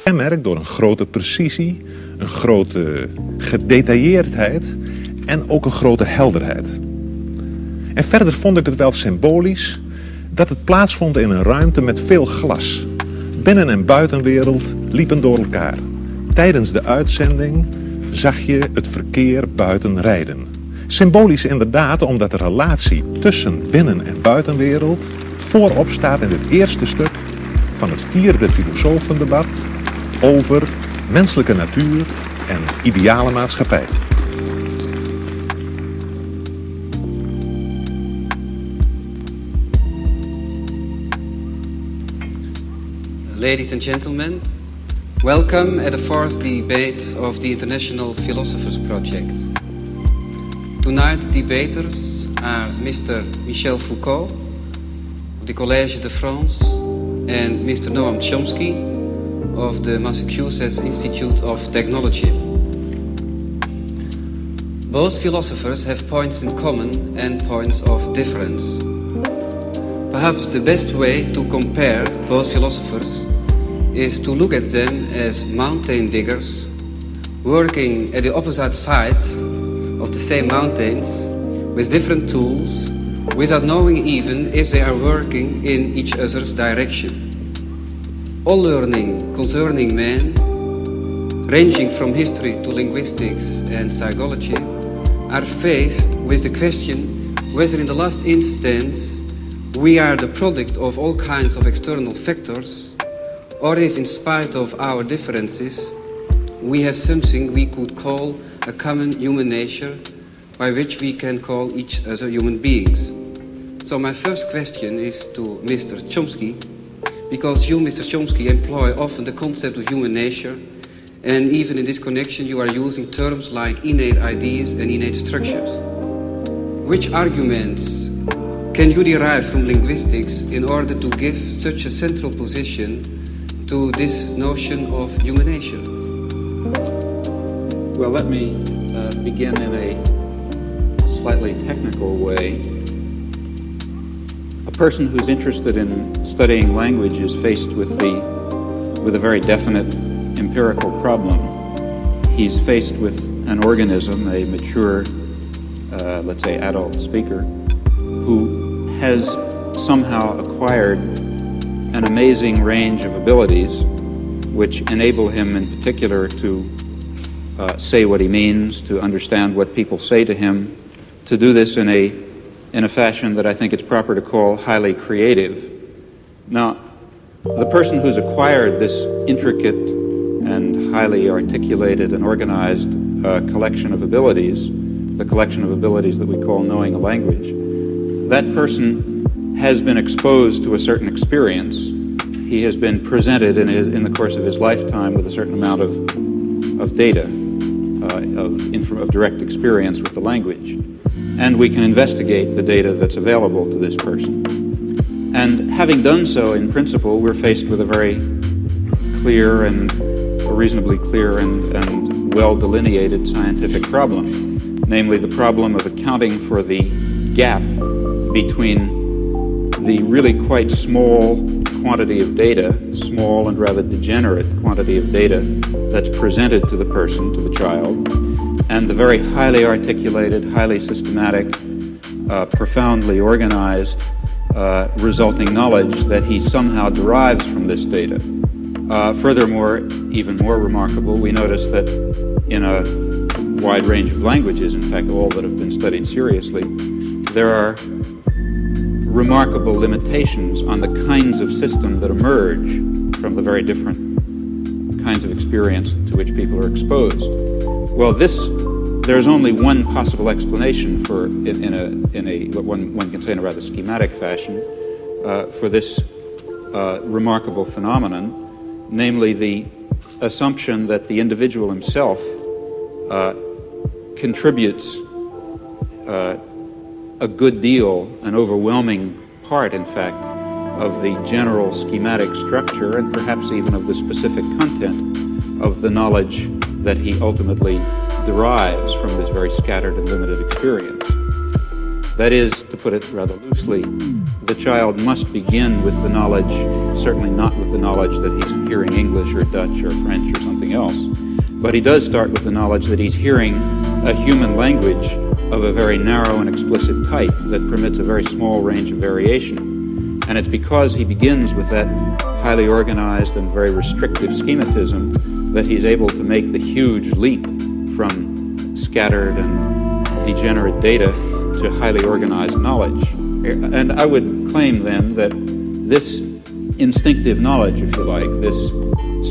Kenmerkt door een grote precisie, een grote gedetailleerdheid en ook een grote helderheid. En verder vond ik het wel symbolisch dat het plaatsvond in een ruimte met veel glas. Binnen- en buitenwereld liepen door elkaar. Tijdens de uitzending zag je het verkeer buiten rijden. Symbolisch inderdaad omdat de relatie tussen binnen- en buitenwereld voorop staat in het eerste stuk van het 4e filosofendebat over menselijke natuur en ideale maatschappij. Ladies and gentlemen, welcome at the 4th debate of the International Philosophers Project. Tonight's debaters are Mr. Michel Foucault of the Collège de France and Mr. Noam Chomsky of the Massachusetts Institute of Technology. Both philosophers have points in common and points of difference. Perhaps the best way to compare both philosophers is to look at them as mountain diggers working at the opposite sides of the same mountains with different tools without knowing even if they are working in each other's direction. All learning concerning man, ranging from history to linguistics and psychology, are faced with the question whether in the last instance we are the product of all kinds of external factors, or if in spite of our differences, we have something we could call a common human nature by which we can call each other human beings. So my first question is to Mr. Chomsky, because you, Mr. Chomsky, employ often the concept of human nature, and even in this connection you are using terms like innate ideas and innate structures. Which arguments can you derive from linguistics in order to give such a central position to this notion of human nature? Well, let me begin in a slightly technical way. A person who's interested in studying language is faced with a very definite empirical problem. He's faced with an organism, a mature, let's say adult speaker, who has somehow acquired an amazing range of abilities which enable him in particular to say what he means, to understand what people say to him, to do this in a fashion that I think it's proper to call highly creative. Now, the person who's acquired this intricate and highly articulated and organized collection of abilities, the collection of abilities that we call knowing a language, that person has been exposed to a certain experience. He has been presented in the course of his lifetime with a certain amount of data, of direct experience with the language. And we can investigate the data that's available to this person. And having done so, in principle, we're faced with a very clear and a reasonably clear and well delineated scientific problem, namely the problem of accounting for the gap between the really quite small quantity of data, small and rather degenerate quantity of data that's presented to the person, to the child, and the very highly articulated, highly systematic, profoundly organized, resulting knowledge that he somehow derives from this data. Furthermore, even more remarkable, we notice that in a wide range of languages, in fact all that have been studied seriously, there are remarkable limitations on the kinds of systems that emerge from the very different kinds of experience to which people are exposed. Well, there's only one possible explanation for in a what one can say in a rather schematic fashion for this remarkable phenomenon, namely the assumption that the individual himself contributes a good deal, an overwhelming part, in fact, of the general schematic structure and perhaps even of the specific content of the knowledge that he ultimately derives from this very scattered and limited experience. That is, to put it rather loosely, the child must begin with the knowledge, certainly not with the knowledge that he's hearing English or Dutch or French or something else, but he does start with the knowledge that he's hearing a human language of a very narrow and explicit type that permits a very small range of variation. And it's because he begins with that highly organized and very restrictive schematism that he's able to make the huge leap from scattered and degenerate data to highly organized knowledge. And I would claim then that this instinctive knowledge, if you like, this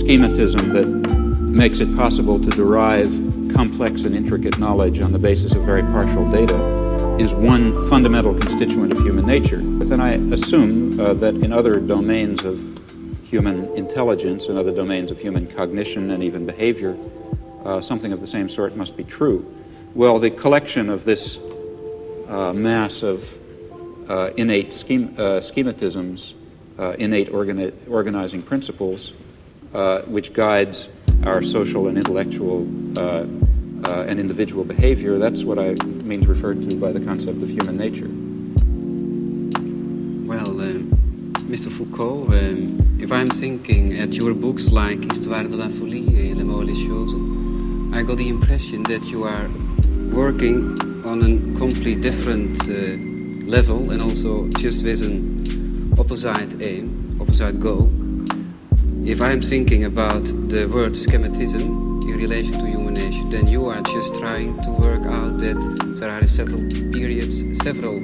schematism that makes it possible to derive complex and intricate knowledge on the basis of very partial data, is one fundamental constituent of human nature. But then I assume that in other domains of human intelligence and other domains of human cognition and even behavior, something of the same sort must be true. Well, the collection of this mass of innate schematisms, innate organizing principles, which guides our social and intellectual and individual behavior, that's what I mean referred to by the concept of human nature. Well, Mr. Foucault, if I'm thinking at your books like Histoire de la folie et Le mot et les choses, I got the impression that you are working on a completely different level and also just with an opposite aim, opposite goal. If I'm thinking about the word schematism in relation to human nature, then you are just trying to work out that there are several periods, several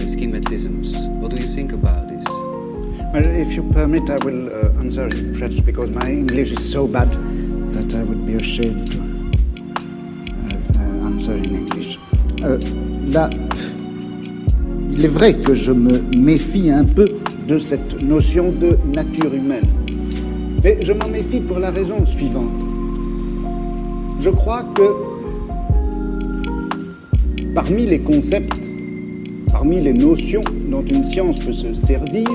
schematisms. What do you think about this? Well, if you permit, I will answer in French because my English is so bad that I would be ashamed to answer in English. Là, il est vrai que je me méfie un peu de cette notion de nature humaine. Mais je m'en méfie pour la raison suivante. Je crois que parmi les concepts, parmi les notions dont une science peut se servir,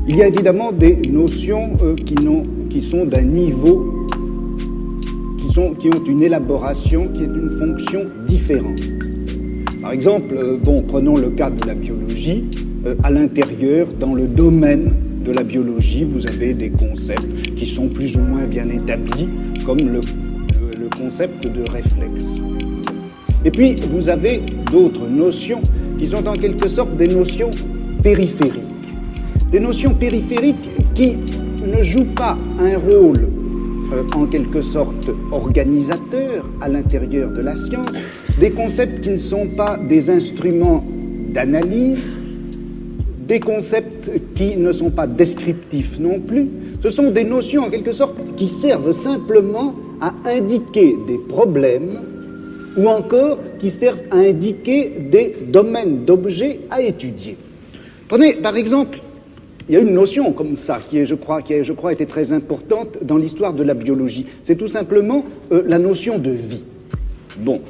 il y a évidemment des notions qui sont d'un niveau, qui ont une élaboration, qui est d'une fonction différente. Par exemple, prenons le cas de la biologie. À l'intérieur, dans le domaine de la biologie, vous avez des concepts qui sont plus ou moins bien établis, comme le concept de réflexe. Et puis, vous avez d'autres notions qui sont en quelque sorte des notions périphériques. Des notions périphériques qui ne jouent pas un rôle en quelque sorte organisateur à l'intérieur de la science, des concepts qui ne sont pas des instruments d'analyse, des concepts qui ne sont pas descriptifs non plus. Ce sont des notions en quelque sorte qui servent simplement à indiquer des problèmes ou encore qui servent à indiquer des domaines d'objets à étudier. Prenez par exemple, il y a une notion comme ça qui, je crois, été très importante dans l'histoire de la biologie. C'est tout simplement la notion de vie. Bon,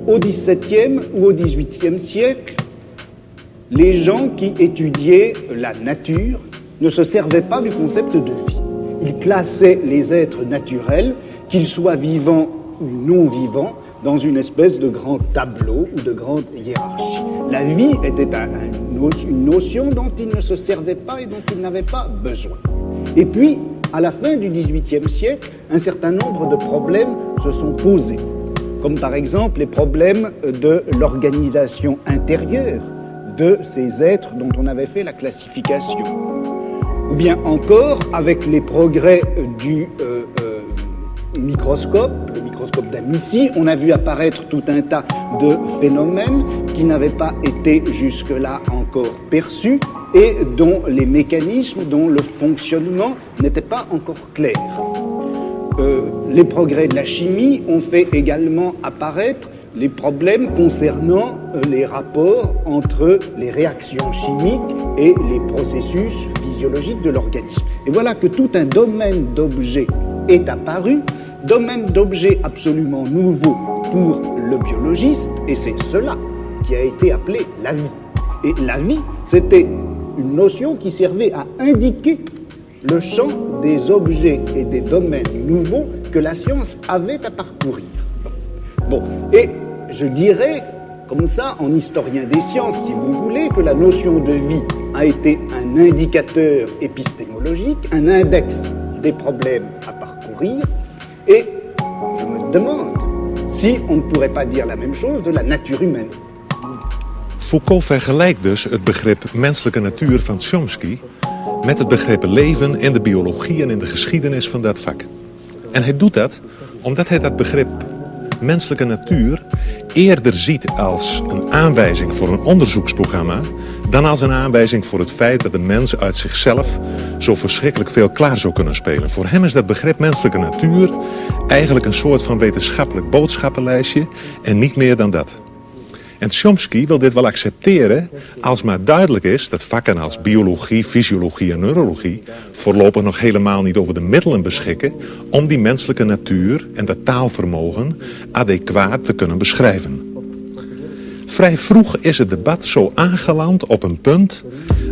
au XVIIe ou au XVIIIe siècle, les gens qui étudiaient la nature ne se servaient pas du concept de vie. Ils classaient les êtres naturels, qu'ils soient vivants ou non vivants, dans une espèce de grand tableau ou de grande hiérarchie. La vie était une notion dont ils ne se servaient pas et dont ils n'avaient pas besoin. Et puis, à la fin du XVIIIe siècle, un certain nombre de problèmes se sont posés, comme par exemple les problèmes de l'organisation intérieure de ces êtres dont on avait fait la classification. Ou bien encore, avec les progrès du microscope, le microscope d'Amici, on a vu apparaître tout un tas de phénomènes qui n'avaient pas été jusque-là encore perçus et dont les mécanismes, dont le fonctionnement n'était pas encore clair. Les progrès de la chimie ont fait également apparaître les problèmes concernant les rapports entre les réactions chimiques et les processus physiologiques de l'organisme. Et voilà que tout un domaine d'objets est apparu, domaine d'objets absolument nouveau pour le biologiste, et c'est cela qui a été appelé la vie. Et la vie, c'était une notion qui servait à indiquer le champ des objets et des domaines nouveaux que la science avait à parcourir. Bon, et je dirais, comme ça, en historien des sciences, si vous voulez, que la notion de vie a été un indicateur épistémologique, un index des problèmes à parcourir, et je me demande si on ne pourrait pas dire la même chose de la nature humaine. Foucault vergelijkt dus het begrip menselijke natuur van Chomsky met het begrip leven in de biologie en in de geschiedenis van dat vak. En hij doet dat omdat hij dat begrip menselijke natuur eerder ziet als een aanwijzing voor een onderzoeksprogramma dan als een aanwijzing voor het feit dat de mens uit zichzelf zo verschrikkelijk veel klaar zou kunnen spelen. Voor hem is dat begrip menselijke natuur eigenlijk een soort van wetenschappelijk boodschappenlijstje en niet meer dan dat. En Chomsky wil dit wel accepteren als maar duidelijk is dat vakken als biologie, fysiologie en neurologie voorlopig nog helemaal niet over de middelen beschikken om die menselijke natuur en dat taalvermogen adequaat te kunnen beschrijven. Vrij vroeg is het debat zo aangeland op een punt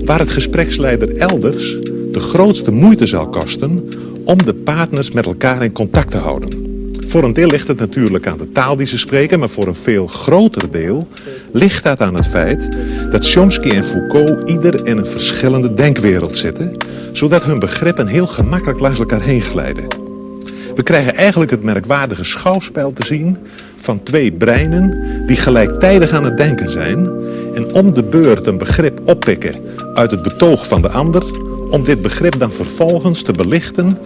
waar het gespreksleider elders de grootste moeite zal kosten om de partners met elkaar in contact te houden. Voor een deel ligt het natuurlijk aan de taal die ze spreken, maar voor een veel groter deel ligt dat aan het feit dat Chomsky en Foucault ieder in een verschillende denkwereld zitten, zodat hun begrippen heel gemakkelijk langs elkaar heen glijden. We krijgen eigenlijk het merkwaardige schouwspel te zien van twee breinen die gelijktijdig aan het denken zijn en om de beurt een begrip oppikken uit het betoog van de ander, om dit begrip dan vervolgens te belichten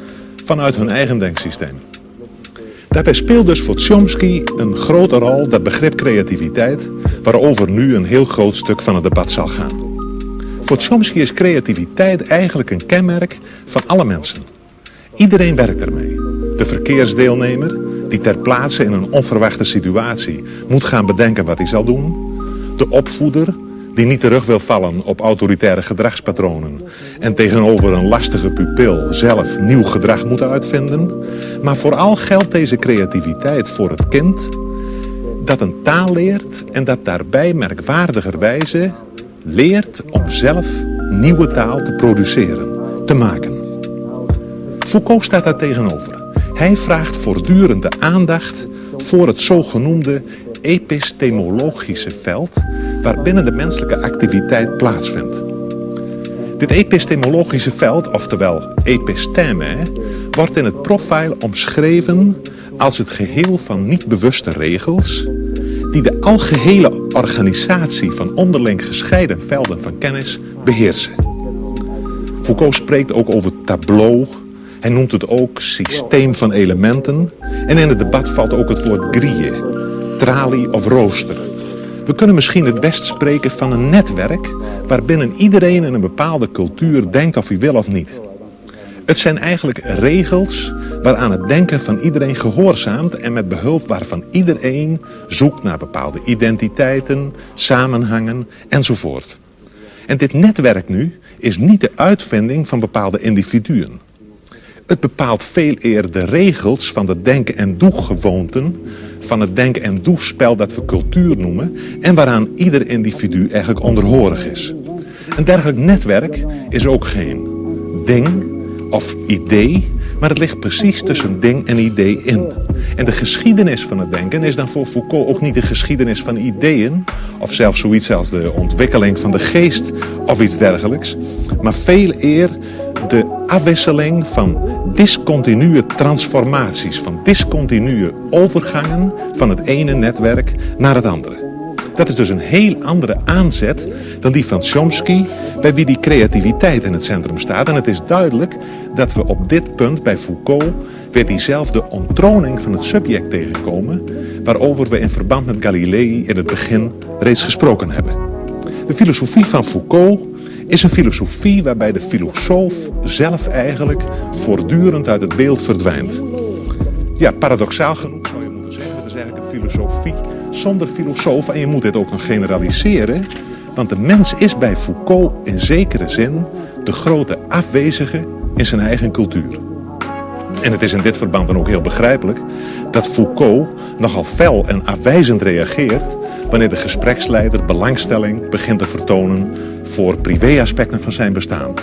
vanuit hun eigen denksysteem. Daarbij speelt dus voor Chomsky een grote rol dat begrip creativiteit, waarover nu een heel groot stuk van het debat zal gaan. Voor Chomsky is creativiteit eigenlijk een kenmerk van alle mensen. Iedereen werkt ermee. De verkeersdeelnemer die ter plaatse in een onverwachte situatie moet gaan bedenken wat hij zal doen. De opvoeder die niet terug wil vallen op autoritaire gedragspatronen en tegenover een lastige pupil zelf nieuw gedrag moet uitvinden. Maar vooral geldt deze creativiteit voor het kind dat een taal leert en dat daarbij merkwaardigerwijze leert om zelf nieuwe taal te produceren, te maken. Foucault staat daar tegenover. Hij vraagt voortdurend de aandacht voor het zogenoemde epistemologische veld waarbinnen de menselijke activiteit plaatsvindt. Dit epistemologische veld, oftewel episteme, wordt in het profiel omschreven als het geheel van niet bewuste regels die de algehele organisatie van onderling gescheiden velden van kennis beheersen. Foucault spreekt ook over tableau. Hij noemt het ook systeem van elementen. En in het debat valt ook het woord grille, tralie of rooster. We kunnen misschien het best spreken van een netwerk waarbinnen iedereen in een bepaalde cultuur denkt of hij wil of niet. Het zijn eigenlijk regels waaraan het denken van iedereen gehoorzaamt en met behulp waarvan iedereen zoekt naar bepaalde identiteiten, samenhangen enzovoort. En dit netwerk nu is niet de uitvinding van bepaalde individuen. Het bepaalt veel eer de regels van de denken- en doegewoonten, van het denken- en doespel dat we cultuur noemen en waaraan ieder individu eigenlijk onderhorig is. Een dergelijk netwerk is ook geen ding of idee, maar het ligt precies tussen ding en idee in. En de geschiedenis van het denken is dan voor Foucault ook niet de geschiedenis van ideeën, of zelfs zoiets als de ontwikkeling van de geest of iets dergelijks, maar veel eer de afwisseling van discontinue transformaties, van discontinue overgangen van het ene netwerk naar het andere. Dat is dus een heel andere aanzet dan die van Chomsky, bij wie die creativiteit in het centrum staat. En het is duidelijk dat we op dit punt bij Foucault weer diezelfde onttroning van het subject tegenkomen, waarover we in verband met Galilei in het begin reeds gesproken hebben. De filosofie van Foucault is een filosofie waarbij de filosoof zelf eigenlijk voortdurend uit het beeld verdwijnt. Ja, paradoxaal genoeg zou je moeten zeggen, het is eigenlijk een filosofie zonder filosoof en je moet dit ook nog generaliseren, want de mens is bij Foucault in zekere zin de grote afwezige in zijn eigen cultuur. En het is in dit verband dan ook heel begrijpelijk dat Foucault nogal fel en afwijzend reageert wanneer de gespreksleider belangstelling begint te vertonen voor privéaspecten van zijn bestaan.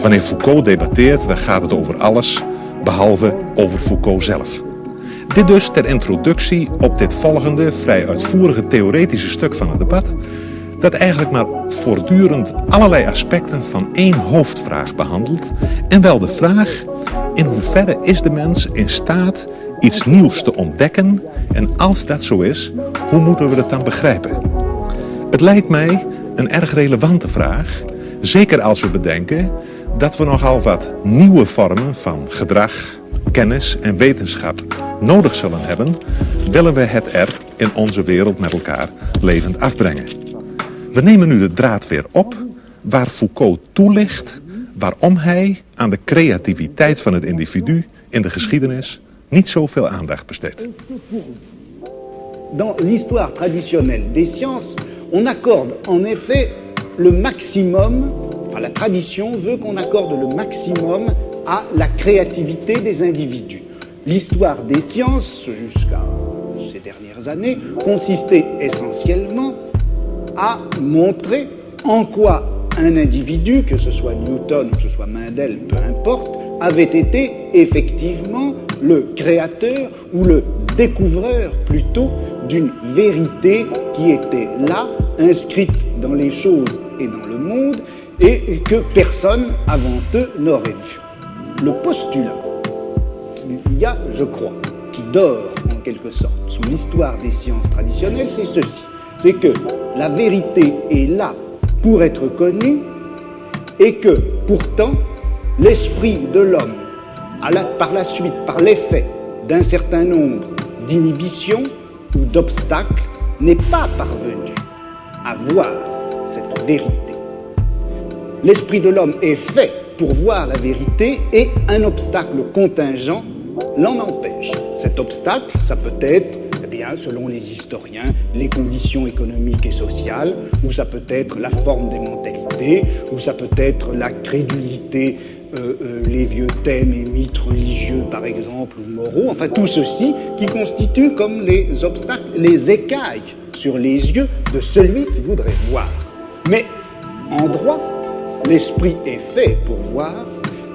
Wanneer Foucault debatteert, dan gaat het over alles behalve over Foucault zelf. Dit dus ter introductie op dit volgende, vrij uitvoerige theoretische stuk van het debat, dat eigenlijk maar voortdurend allerlei aspecten van één hoofdvraag behandelt, en wel de vraag: in hoeverre is de mens in staat iets nieuws te ontdekken, en als dat zo is, hoe moeten we dat dan begrijpen? Het lijkt mij een erg relevante vraag, zeker als we bedenken dat we nogal wat nieuwe vormen van gedrag, kennis en wetenschap nodig zullen hebben, willen we het er in onze wereld met elkaar levend afbrengen. We nemen nu de draad weer op waar Foucault toelicht waarom hij aan de creativiteit van het individu in de geschiedenis niet zoveel aandacht besteedt. Dans l'histoire traditionnelle des sciences, on accorde en effet le maximum, enfin la tradition veut qu'on accorde le maximum à la créativité des individus. L'histoire des sciences, jusqu'à ces dernières années, consistait essentiellement à montrer en quoi un individu, que ce soit Newton ou que ce soit Mendel, peu importe, avait été effectivement le créateur ou le découvreur plutôt d'une vérité qui était là, inscrite dans les choses et dans le monde, et que personne avant eux n'aurait vu. Le postulat qu'il y a, je crois, qui dort en quelque sorte sous l'histoire des sciences traditionnelles, c'est ceci. C'est que la vérité est là pour être connue et que pourtant l'esprit de l'homme, par la suite, par l'effet d'un certain nombre d'inhibitions ou d'obstacles, n'est pas parvenu à voir cette vérité. L'esprit de l'homme est fait pour voir la vérité et un obstacle contingent l'en empêche. Cet obstacle, ça peut être, eh bien, selon les historiens, les conditions économiques et sociales, ou ça peut être la forme des mentalités, ou ça peut être la crédulité, les vieux thèmes et mythes religieux, par exemple, ou moraux, enfin tout ceci qui constitue comme les obstacles, les écailles sur les yeux de celui qui voudrait voir. Mais en droit, l'esprit est fait pour voir.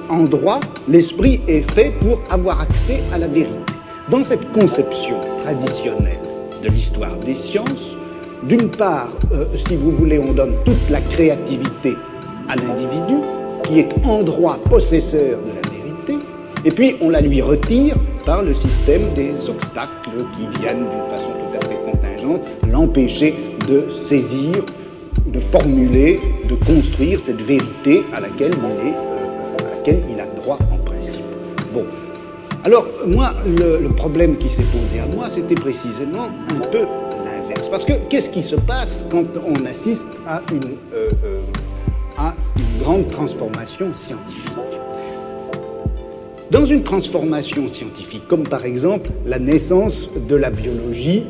En droit, l'esprit est fait pour avoir accès à la vérité. Dans cette conception traditionnelle de l'histoire des sciences, d'une part, si vous voulez, on donne toute la créativité à l'individu, qui est en droit possesseur de la vérité, et puis on la lui retire par le système des obstacles qui viennent d'une façon tout à fait contingente l'empêcher de saisir, de formuler, de construire cette vérité à laquelle il a droit en principe. Bon. Alors, moi, le problème qui s'est posé à moi, c'était précisément un peu l'inverse. Parce que qu'est-ce qui se passe quand on assiste à une grande transformation scientifique? Dans une transformation scientifique, comme par exemple la naissance de la biologie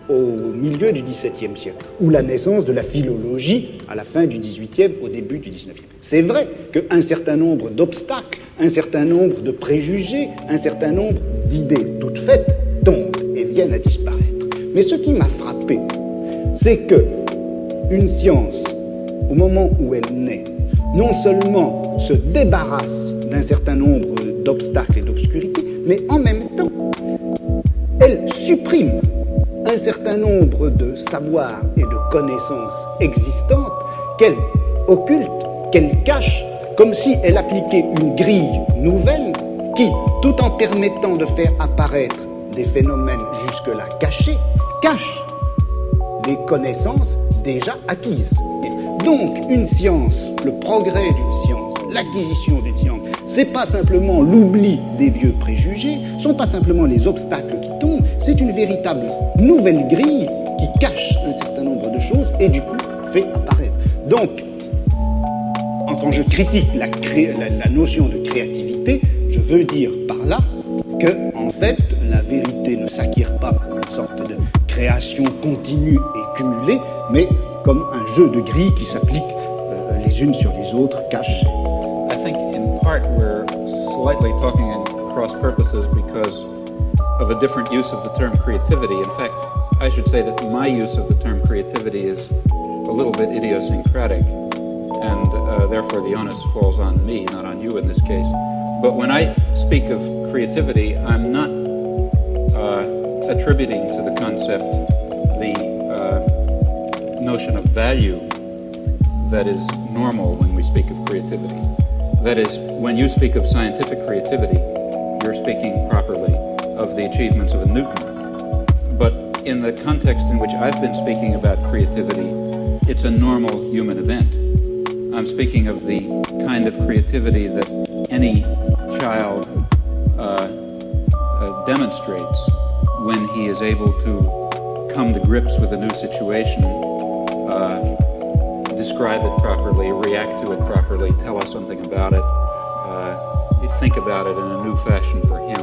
au milieu du XVIIe siècle, ou la naissance de la philologie à la fin du XVIIIe, au début du XIXe. C'est vrai qu'un certain nombre d'obstacles, un certain nombre de préjugés, un certain nombre d'idées toutes faites tombent et viennent à disparaître. Mais ce qui m'a frappé, c'est que une science, au moment où elle naît, non seulement se débarrasse d'un certain nombre d'obstacles et d'obscurités, mais en même temps, elle supprime un certain nombre de savoirs et de connaissances existantes qu'elle occulte, qu'elle cache, comme si elle appliquait une grille nouvelle qui, tout en permettant de faire apparaître des phénomènes jusque-là cachés, cache des connaissances déjà acquises. Donc, une science, le progrès d'une science, l'acquisition d'une science, c'est pas simplement l'oubli des vieux préjugés, ce sont pas simplement les obstacles qui tombent, c'est une véritable nouvelle grille qui cache un certain nombre de choses et du coup fait apparaître. Donc, quand je critique la notion de créativité, je veux dire par là que, en fait, la vérité ne s'acquiert pas comme une sorte de création continue et cumulée, mais comme un jeu de grilles qui s'applique les unes sur les autres, cachées. I think in part we're slightly talking in cross purposes because of a different use of the term creativity. In fact, I should say that my use of the term creativity is a little bit idiosyncratic, and therefore the onus falls on me, not on you in this case. But when I speak of creativity, I'm not attributing to the concept the notion of value that is normal when we speak of creativity. That is, when you speak of scientific creativity, you're speaking properly of the achievements of a Newton. But in the context in which I've been speaking about creativity, it's a normal human event. I'm speaking of the kind of creativity that any child demonstrates when he is able to come to grips with a new situation, describe it properly, react to it properly, tell us something about it, think about it in a new fashion for him,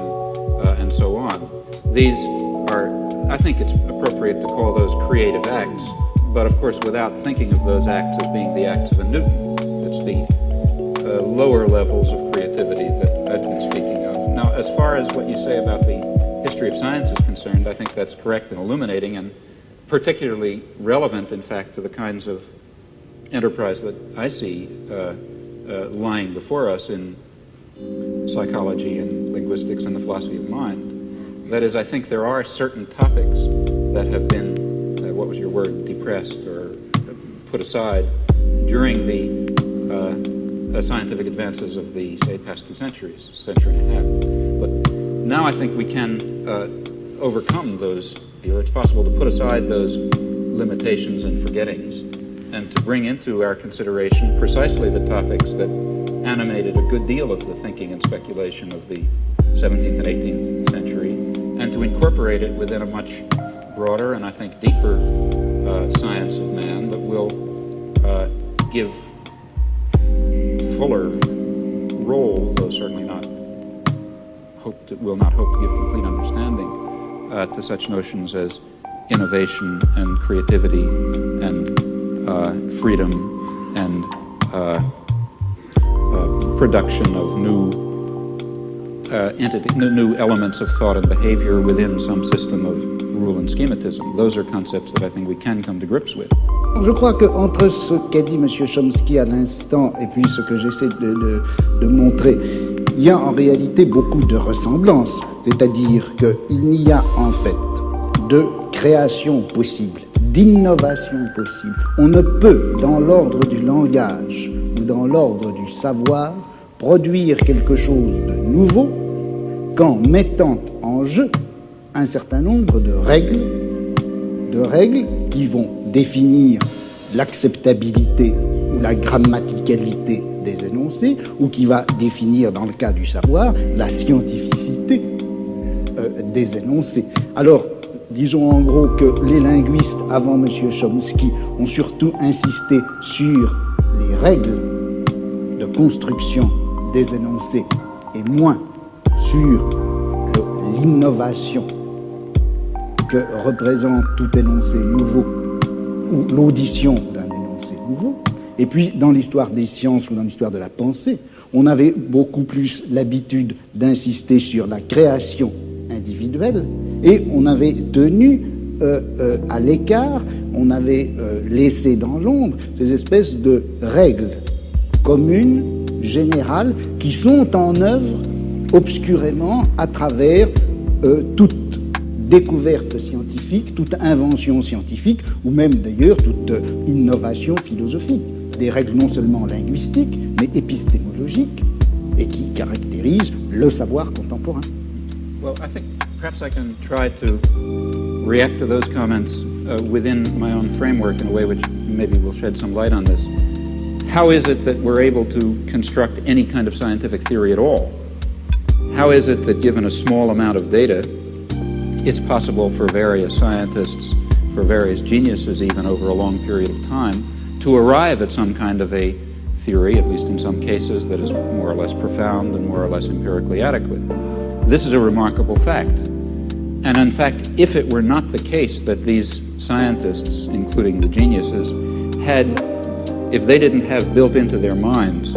and so on. These are, I think it's appropriate to call those creative acts, but of course without thinking of those acts as being the acts of a Newton. It's the lower levels of creativity that I've been speaking of. Now, as far as what you say about the history of science is concerned, I think that's correct and illuminating, and particularly relevant, in fact, to the kinds of enterprise that I see lying before us in psychology and linguistics and the philosophy of mind. That is, I think there are certain topics that have been, what was your word, depressed or put aside during the scientific advances of the, say, past 2 centuries, century and a half. But now I think we can overcome those, it's possible to put aside those limitations and forgettings and to bring into our consideration precisely the topics that animated a good deal of the thinking and speculation of the 17th and 18th century, and to incorporate it within a much broader and I think deeper science of man that will give fuller role, though certainly not will not hope to give complete understanding to such notions as innovation and creativity and freedom and production of new elements of thought and behavior within some system of rule and schematism. Those are concepts that I think we can come to grips with. Je crois qu'entre ce qu'a dit M. Chomsky à l'instant et puis ce que j'essaie de montrer, il y a en réalité beaucoup de ressemblances. C'est-à-dire qu'il n'y a en fait de création possible, d'innovation possible. On ne peut, dans l'ordre du langage ou dans l'ordre du savoir, produire quelque chose de nouveau qu'en mettant en jeu un certain nombre de règles qui vont définir l'acceptabilité ou la grammaticalité des énoncés, ou qui va définir, dans le cas du savoir, la scientificité des énoncés. Alors, disons en gros que les linguistes, avant M. Chomsky, ont surtout insisté sur les règles de construction des énoncés et moins sur l'innovation que représente tout énoncé nouveau ou l'audition d'un énoncé nouveau. Et puis, dans l'histoire des sciences ou dans l'histoire de la pensée, on avait beaucoup plus l'habitude d'insister sur la création individuelle et on avait tenu à l'écart, on avait laissé dans l'ombre ces espèces de règles communes, générales, qui sont en œuvre obscurément à travers toute découverte scientifique, toute invention scientifique, ou même d'ailleurs toute innovation philosophique. Des règles non seulement linguistiques, mais épistémologiques, et qui caractérisent le savoir contemporain. Well, I think perhaps I can try to react to those comments within my own framework in a way which maybe will shed some light on this. How is it that we're able to construct any kind of scientific theory at all? How is it that given a small amount of data, it's possible for various scientists, for various geniuses even over a long period of time, to arrive at some kind of a theory, at least in some cases, that is more or less profound and more or less empirically adequate? This is a remarkable fact. And in fact, if it were not the case that these scientists, including the geniuses, if they didn't have built into their minds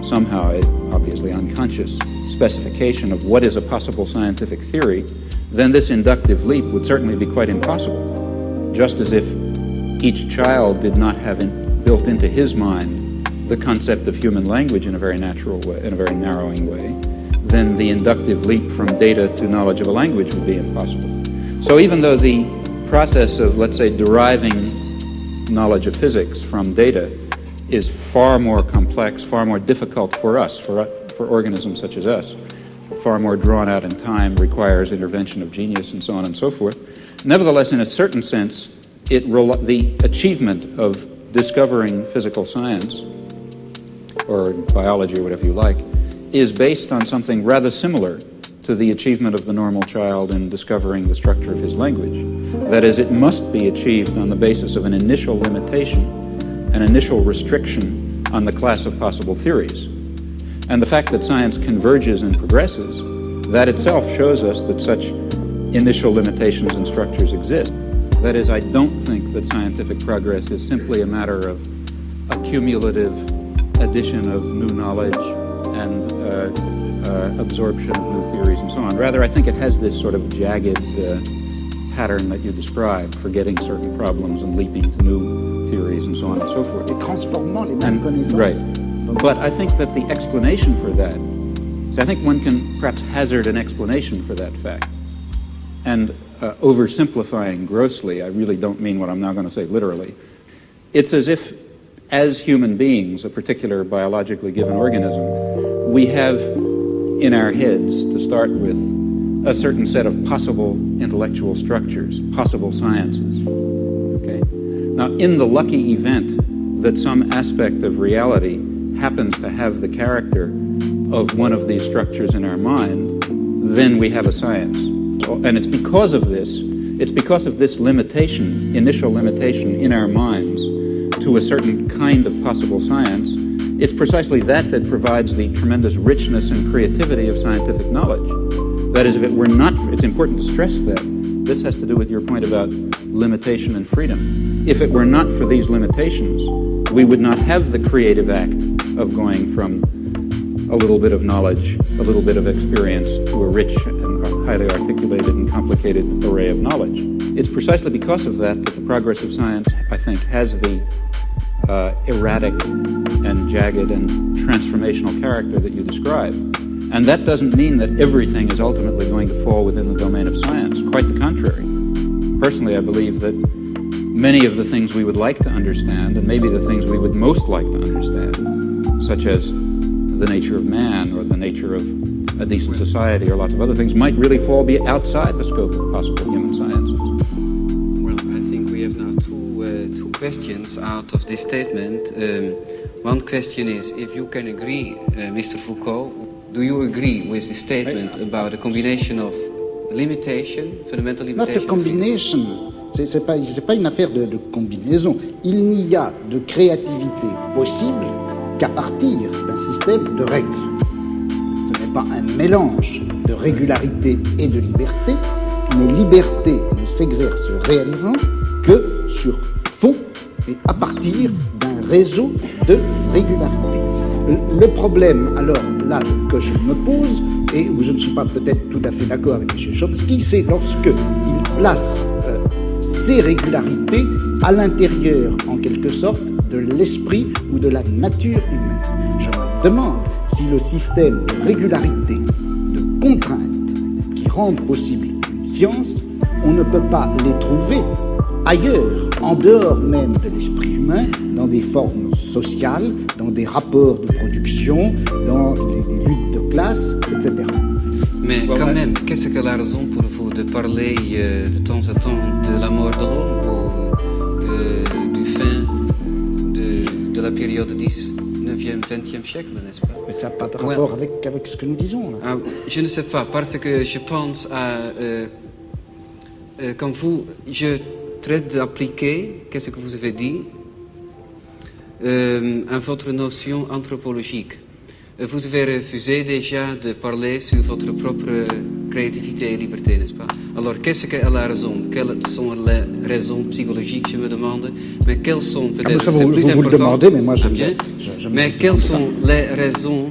somehow, obviously unconscious, specification of what is a possible scientific theory, then this inductive leap would certainly be quite impossible. Just as if each child did not have built into his mind the concept of human language in a very natural way, in a very narrowing way, then the inductive leap from data to knowledge of a language would be impossible. So even though the process of, let's say, deriving knowledge of physics from data is far more complex, far more difficult for us, for organisms such as us, far more drawn out in time, requires intervention of genius and so on and so forth, nevertheless, in a certain sense, the achievement of discovering physical science, or biology or whatever you like, is based on something rather similar to the achievement of the normal child in discovering the structure of his language. That is, it must be achieved on the basis of an initial limitation, an initial restriction on the class of possible theories. And the fact that science converges and progresses, that itself shows us that such initial limitations and structures exist. That is, I don't think that scientific progress is simply a matter of a cumulative addition of new knowledge and absorption of new theories and so on. Rather, I think it has this sort of jagged pattern that you described, forgetting certain problems and leaping to new theories and so on and so forth. Et transformant les mêmes connaissances. Right. But I think that the explanation for that, so I think one can perhaps hazard an explanation for that fact. And oversimplifying grossly, I really don't mean what I'm now going to say literally. It's as if, as human beings, a particular biologically given organism, we have in our heads, to start with, a certain set of possible intellectual structures, possible sciences. Okay? Now, in the lucky event that some aspect of reality happens to have the character of one of these structures in our mind, then we have a science. And it's because of this limitation, initial limitation in our minds to a certain kind of possible science, it's precisely that provides the tremendous richness and creativity of scientific knowledge. That is, if it were not, it's important to stress that. This has to do with your point about limitation and freedom. If it were not for these limitations, we would not have the creative act of going from a little bit of knowledge, a little bit of experience, to a rich and highly articulated and complicated array of knowledge. It's precisely because of that the progress of science, I think, has the erratic and jagged and transformational character that you describe. And that doesn't mean that everything is ultimately going to fall within the domain of science. Quite the contrary. Personally, I believe that many of the things we would like to understand, and maybe the things we would most like to understand, such as the nature of man or the nature of a decent society or lots of other things, might really be outside the scope of possible human sciences. Well, I think we have now two questions out of this statement. One question is if you can agree, Mr. Foucault, do you agree with the statement about a combination of limitation, fundamental limitation? Not a combination. C'est pas une affaire de combinaison. Il n'y a de créativité possible qu'à partir d'un système de règles. Ce n'est pas un mélange de régularité et de liberté. Une liberté ne s'exerce réellement que sur fond et à partir d'un réseau de régularité. Le problème, alors, là, que je me pose, et où je ne suis pas peut-être tout à fait d'accord avec M. Chomsky, c'est lorsqu'il place ces régularités à l'intérieur, en quelque sorte, de l'esprit ou de la nature humaine. Je me demande si le système de régularité, de contraintes qui rendent possible une science, on ne peut pas les trouver ailleurs, en dehors même de l'esprit humain, dans des formes sociales, dans des rapports de production, dans les luttes de classe, etc. Mais quand même, qu'est-ce que la raison pour vous de parler de temps à temps de la mort de l'homme ou du fin de la période 19e, 20e siècle, n'est-ce pas? Mais ça n'a pas de rapport avec ce que nous disons, là. Ah, je ne sais pas, parce que je pense à... comme vous, je traite d'appliquer, qu'est-ce que vous avez dit, à votre notion anthropologique. Vous avez refusé déjà de parler sur votre propre créativité et liberté, n'est-ce pas? Alors, qu'est-ce qu'elle a raison? Quelles sont les raisons psychologiques, je me demande? Mais quelles sont peut-être... c'est plus important. Vous le demandez, mais moi je mais quelles sont les raisons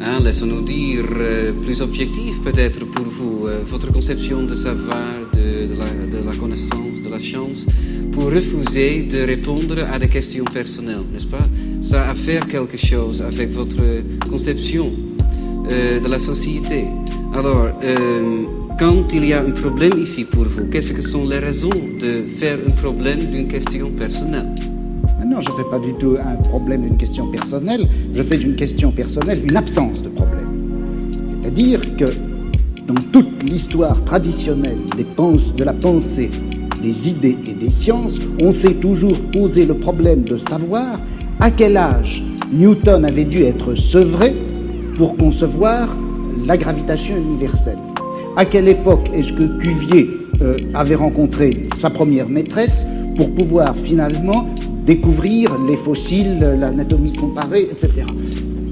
Hein, laissons-nous dire plus objectif peut-être pour vous, votre conception de savoir, de la connaissance, de la science, pour refuser de répondre à des questions personnelles, n'est-ce pas? Ça a à faire quelque chose avec votre conception de la société. Alors, quand il y a un problème ici pour vous, qu'est-ce que sont les raisons de faire un problème d'une question personnelle? Non, je ne fais pas du tout un problème d'une question personnelle, je fais d'une question personnelle une absence de problème. C'est-à-dire que dans toute l'histoire traditionnelle de la pensée, des idées et des sciences, on s'est toujours posé le problème de savoir à quel âge Newton avait dû être sevré pour concevoir la gravitation universelle. À quelle époque est-ce que Cuvier avait rencontré sa première maîtresse pour pouvoir finalement découvrir les fossiles, l'anatomie comparée, etc.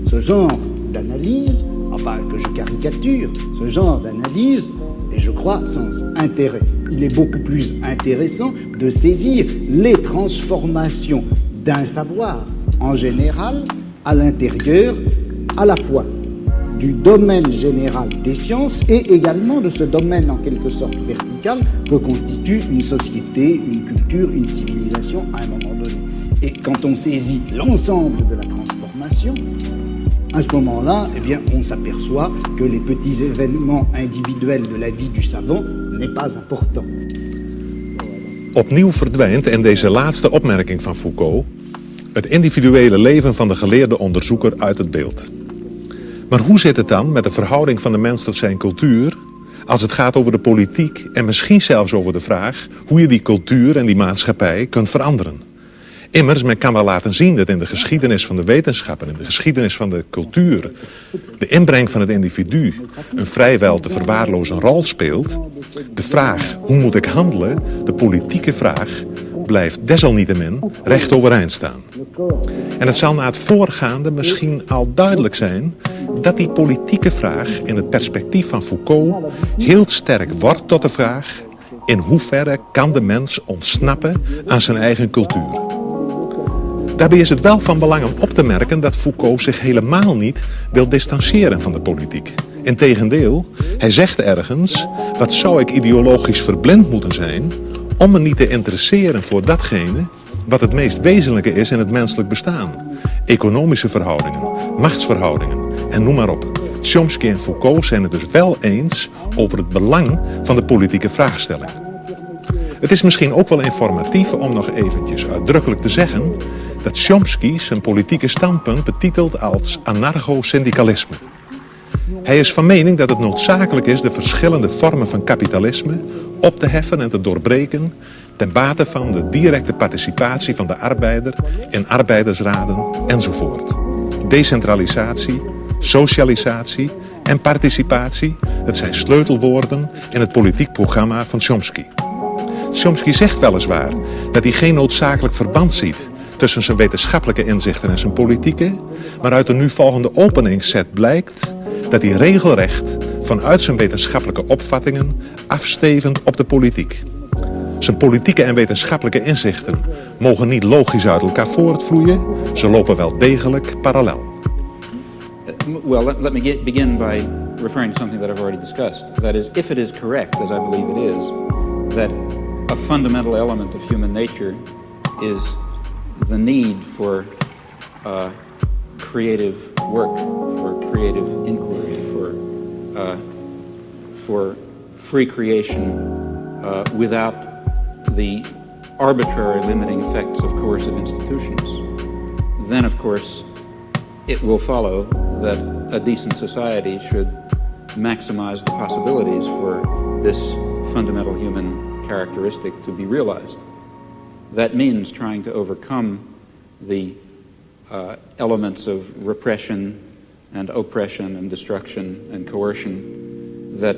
Ce genre d'analyse, enfin que je caricature, ce genre d'analyse est, je crois, sans intérêt. Il est beaucoup plus intéressant de saisir les transformations d'un savoir en général à l'intérieur à la fois du domaine général des sciences et également de ce domaine en quelque sorte vertical que constitue une société, une culture, une civilisation à un moment donné. Et quand on saisit l'ensemble de la transformation, à ce moment-là, eh bien, on s'aperçoit que les petits événements individuels de la vie du savant n'est pas important. Opnieuw verdwijnt in deze laatste opmerking van Foucault het individuele leven van de geleerde onderzoeker uit het beeld. Maar hoe zit het dan met de verhouding van de mens tot zijn cultuur als het gaat over de politiek en misschien zelfs over de vraag hoe je die cultuur en die maatschappij kunt veranderen? Immers, men kan wel laten zien dat in de geschiedenis van de wetenschap en in de geschiedenis van de cultuur de inbreng van het individu een vrijwel te verwaarlozen rol speelt. De vraag, hoe moet ik handelen, de politieke vraag, blijft desalniettemin recht overeind staan. En het zal na het voorgaande misschien al duidelijk zijn dat die politieke vraag in het perspectief van Foucault heel sterk wordt tot de vraag: in hoeverre kan de mens ontsnappen aan zijn eigen cultuur? Daarbij is het wel van belang om op te merken dat Foucault zich helemaal niet wil distancieren van de politiek. Integendeel, hij zegt ergens: wat zou ik ideologisch verblind moeten zijn om me niet te interesseren voor datgene wat het meest wezenlijke is in het menselijk bestaan. Economische verhoudingen, machtsverhoudingen en noem maar op. Chomsky en Foucault zijn het dus wel eens over het belang van de politieke vraagstelling. Het is misschien ook wel informatief om nog eventjes uitdrukkelijk te zeggen dat Chomsky zijn politieke standpunt betitelt als anarcho-syndicalisme. Hij is van mening dat het noodzakelijk is de verschillende vormen van kapitalisme op te heffen en te doorbreken ten bate van de directe participatie van de arbeider in arbeidersraden enzovoort. Decentralisatie, socialisatie en participatie, het zijn sleutelwoorden in het politiek programma van Chomsky. Chomsky zegt weliswaar dat hij geen noodzakelijk verband ziet tussen zijn wetenschappelijke inzichten en zijn politieke, maar uit de nu volgende openingsset blijkt dat hij regelrecht vanuit zijn wetenschappelijke opvattingen afstevend op de politiek. Zijn politieke en wetenschappelijke inzichten mogen niet logisch uit elkaar voortvloeien, ze lopen wel degelijk parallel. Well, let me begin by referring to something that I've already discussed. That is, if it is correct, as I believe it is, that a fundamental element of human nature is the need for creative work, for creative inquiry, for free creation without the arbitrary limiting effects of coercive institutions, then of course it will follow that a decent society should maximize the possibilities for this fundamental human characteristic to be realized. That means trying to overcome the elements of repression and oppression and destruction and coercion that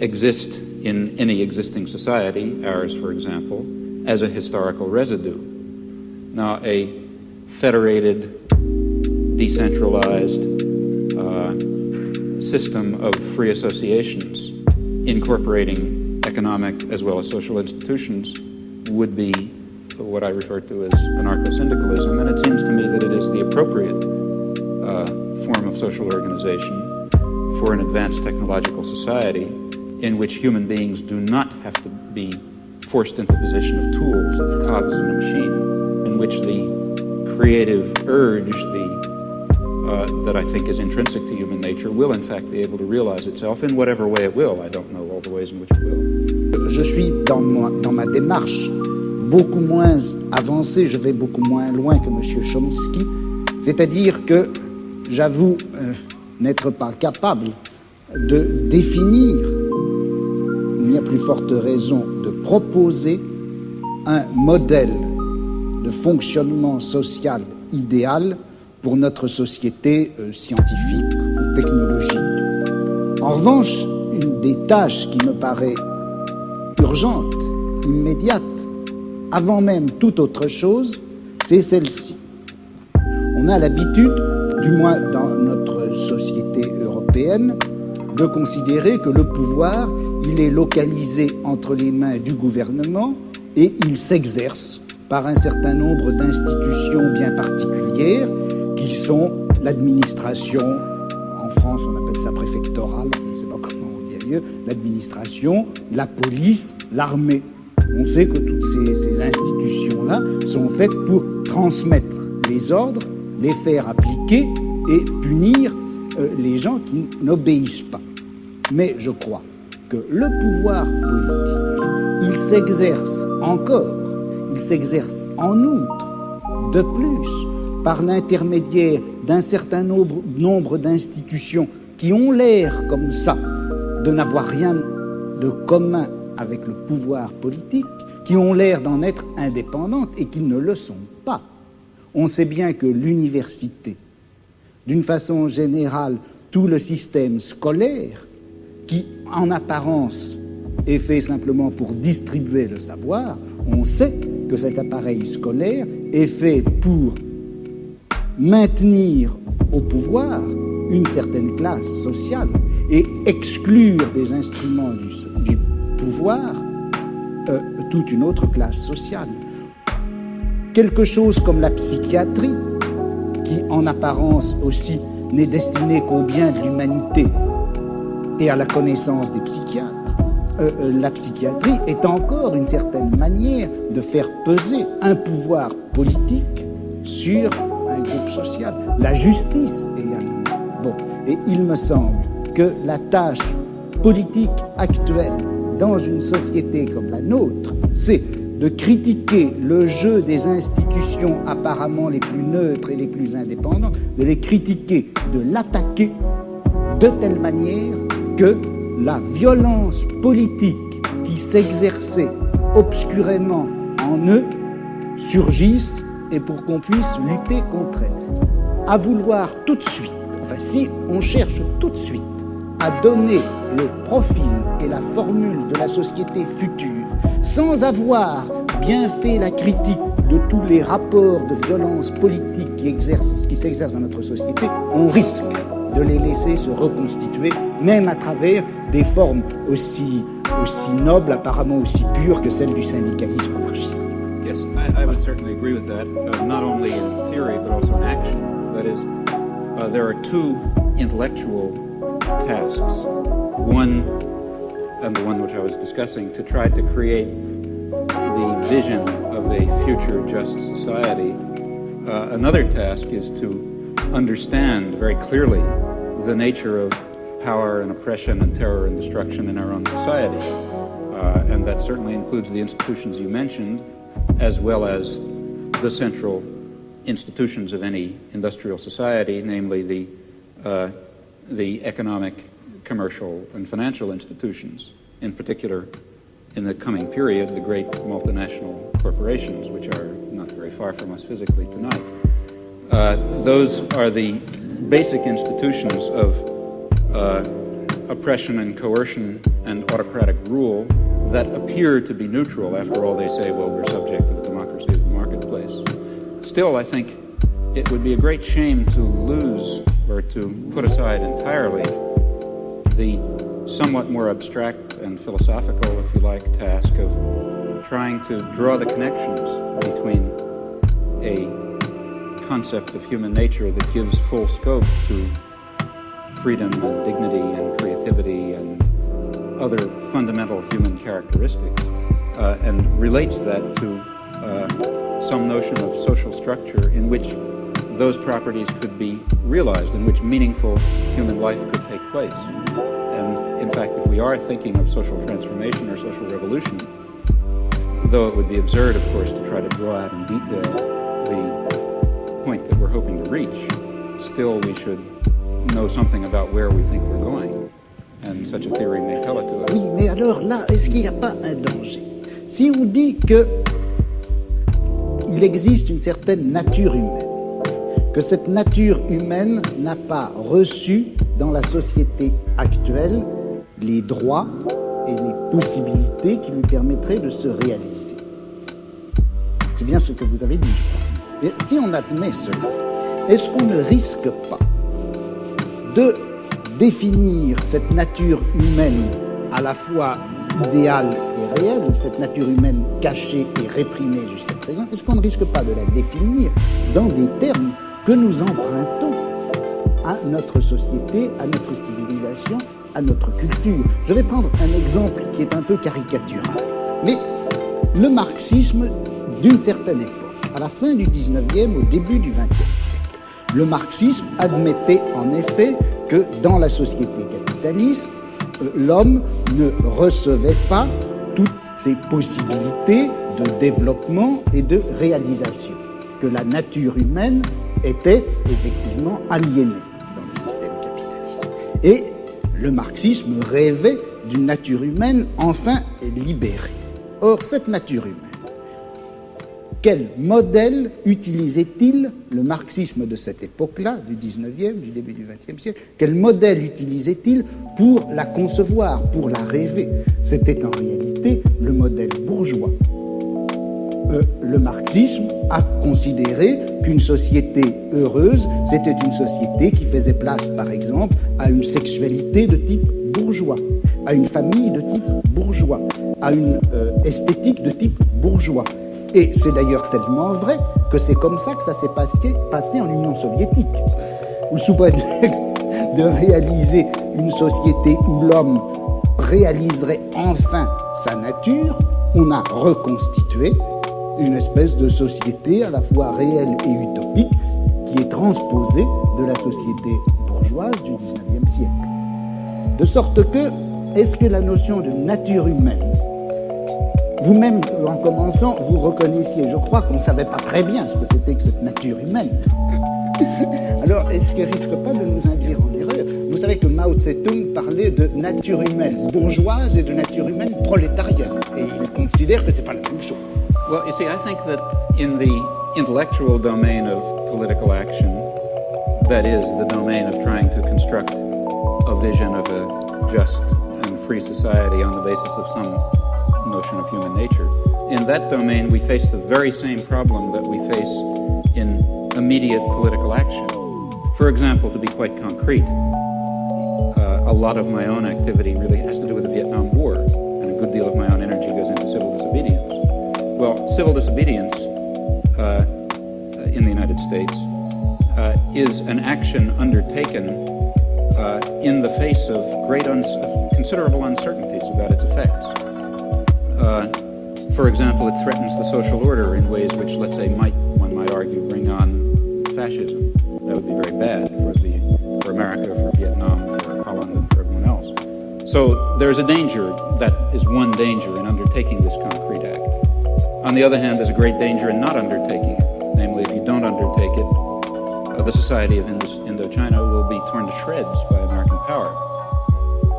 exist in any existing society, ours for example, as a historical residue. Now, a federated, decentralized system of free associations incorporating economic as well as social institutions would be what I refer to as anarcho-syndicalism, and it seems to me that it is the appropriate form of social organization for an advanced technological society in which human beings do not have to be forced into the position of tools, of cogs in a machine, in which the creative urge, that I think is intrinsic to human nature, will in fact be able to realize itself in whatever way it will. I don't know all the ways in which it will. Je suis dans ma démarche beaucoup moins avancée, je vais beaucoup moins loin que M. Chomsky, c'est-à-dire que j'avoue n'être pas capable de définir, il n'y a plus forte raison de proposer un modèle de fonctionnement social idéal pour notre société scientifique ou technologique. En revanche, une des tâches qui me paraît urgente, immédiate, avant même toute autre chose, c'est celle-ci. On a l'habitude, du moins dans notre société européenne, de considérer que le pouvoir, il est localisé entre les mains du gouvernement et il s'exerce par un certain nombre d'institutions bien particulières qui sont l'administration, en France on appelle ça préfectorale, je ne sais pas comment on dit ailleurs, l'administration, la police, l'armée. On sait que toutes ces institutions-là sont faites pour transmettre les ordres, les faire appliquer et punir les gens qui n'obéissent pas. Mais je crois que le pouvoir politique, il s'exerce encore, il s'exerce en outre, de plus, par l'intermédiaire d'un certain nombre d'institutions qui ont l'air comme ça de n'avoir rien de commun avec le pouvoir politique, qui ont l'air d'en être indépendantes et qui ne le sont pas. On sait bien que l'université, d'une façon générale, tout le système scolaire, qui en apparence est fait simplement pour distribuer le savoir, on sait que cet appareil scolaire est fait pour maintenir au pouvoir une certaine classe sociale et exclure des instruments du pouvoir toute une autre classe sociale. Quelque chose comme la psychiatrie, qui en apparence aussi n'est destinée qu'au bien de l'humanité et à la connaissance des psychiatres, la psychiatrie est encore une certaine manière de faire peser un pouvoir politique sur un groupe social. La justice également. Bon, et il me semble que la tâche politique actuelle dans une société comme la nôtre, c'est de critiquer le jeu des institutions apparemment les plus neutres et les plus indépendantes, de les critiquer, de l'attaquer de telle manière que la violence politique qui s'exerçait obscurément en eux surgisse et pour qu'on puisse lutter contre elle. À vouloir tout de suite, enfin si on cherche tout de suite à donner le profil et la formule de la société future sans avoir bien fait la critique de tous les rapports de violence politique qui s'exercent dans notre société, on risque de les laisser se reconstituer, même à travers des formes aussi nobles, apparemment aussi pures que celles du syndicalisme anarchiste. Yes, I would certainly agree with that, not only in theory but also in action. That is, there are two intellectual tasks. One, and the one which I was discussing, to try to create the vision of a future just society. Another task is to understand very clearly the nature of power and oppression and terror and destruction in our own society. And that certainly includes the institutions you mentioned, as well as the central institutions of any industrial society, namely the economic, commercial, and financial institutions. In particular, in the coming period, the great multinational corporations, which are not very far from us physically tonight. Those are the basic institutions of oppression and coercion and autocratic rule that appear to be neutral. After all, they say, well, we're subject to the democracy of the marketplace. Still, I think it would be a great shame to lose or to put aside entirely the somewhat more abstract and philosophical, if you like, task of trying to draw the connections between a concept of human nature that gives full scope to freedom and dignity and creativity and other fundamental human characteristics, and relates that to some notion of social structure in which those properties could be realized, in which meaningful human life could take place. And in fact, if we are thinking of social transformation or social revolution, though it would be absurd, of course, to try to draw out in detail the point that we're hoping to reach, still we should know something about where we think we're going. And such a theory may tell it to us. Oui, mais alors là, est-ce qu'il n'y a pas un danger? Si on dit que il existe une certaine nature humaine, que cette nature humaine n'a pas reçu dans la société actuelle les droits et les possibilités qui lui permettraient de se réaliser. C'est bien ce que vous avez dit. Mais si on admet cela, est-ce qu'on ne risque pas de définir cette nature humaine à la fois idéale et réelle, cette nature humaine cachée et réprimée jusqu'à présent, est-ce qu'on ne risque pas de la définir dans des termes que nous empruntons à notre société, à notre civilisation, à notre culture? Je vais prendre un exemple qui est un peu caricatural, mais le marxisme d'une certaine époque, à la fin du 19e, au début du 20e siècle, le marxisme admettait en effet que dans la société capitaliste, l'homme ne recevait pas toutes ses possibilités de développement et de réalisation, que la nature humaine était effectivement aliénée dans le système capitaliste. Et le marxisme rêvait d'une nature humaine enfin libérée. Or, cette nature humaine, quel modèle utilisait-il le marxisme de cette époque-là, du 19e, du début du 20e siècle? Quel modèle utilisait-il pour la concevoir, pour la rêver? C'était en réalité le modèle bourgeois. Le marxisme a considéré qu'une société heureuse, c'était une société qui faisait place, par exemple, à une sexualité de type bourgeois, à une famille de type bourgeois, à une esthétique de type bourgeois. Et c'est d'ailleurs tellement vrai que c'est comme ça que ça s'est passé en Union soviétique, où sous prétexte de réaliser une société où l'homme réaliserait enfin sa nature, on a reconstitué une espèce de société à la fois réelle et utopique qui est transposée de la société bourgeoise du 19e siècle. De sorte que, est-ce que la notion de nature humaine, vous-même, en commençant, vous reconnaissiez, je crois qu'on ne savait pas très bien ce que c'était que cette nature humaine. Alors, est-ce qu'elle ne risque pas de nous induire en erreur? Vous savez que Mao Tse-tung parlait de nature humaine bourgeoise et de nature humaine prolétarienne. Et il considère que ce n'est pas la même chose. Well, you see, I think that in the intellectual domain of political action, that is, the domain of trying to construct a vision of a just and free society on the basis of some notion of human nature, in that domain we face the very same problem that we face in immediate political action. For example, to be quite concrete, a lot of my own activity really has to do with the Vietnam War, and a good deal of my own energy goes into civil disobedience. Well, civil disobedience in the United States is an action undertaken in the face of considerable uncertainties about its effects. For example, it threatens the social order in ways which, let's say, one might argue, bring on fascism. That would be very bad for America, for Vietnam, for Holland, and for everyone else. So there's a danger, that is one danger in undertaking this concrete act. On the other hand, there's a great danger in not undertaking it. Namely, if you don't undertake it, the society of Indochina will be torn to shreds by American power.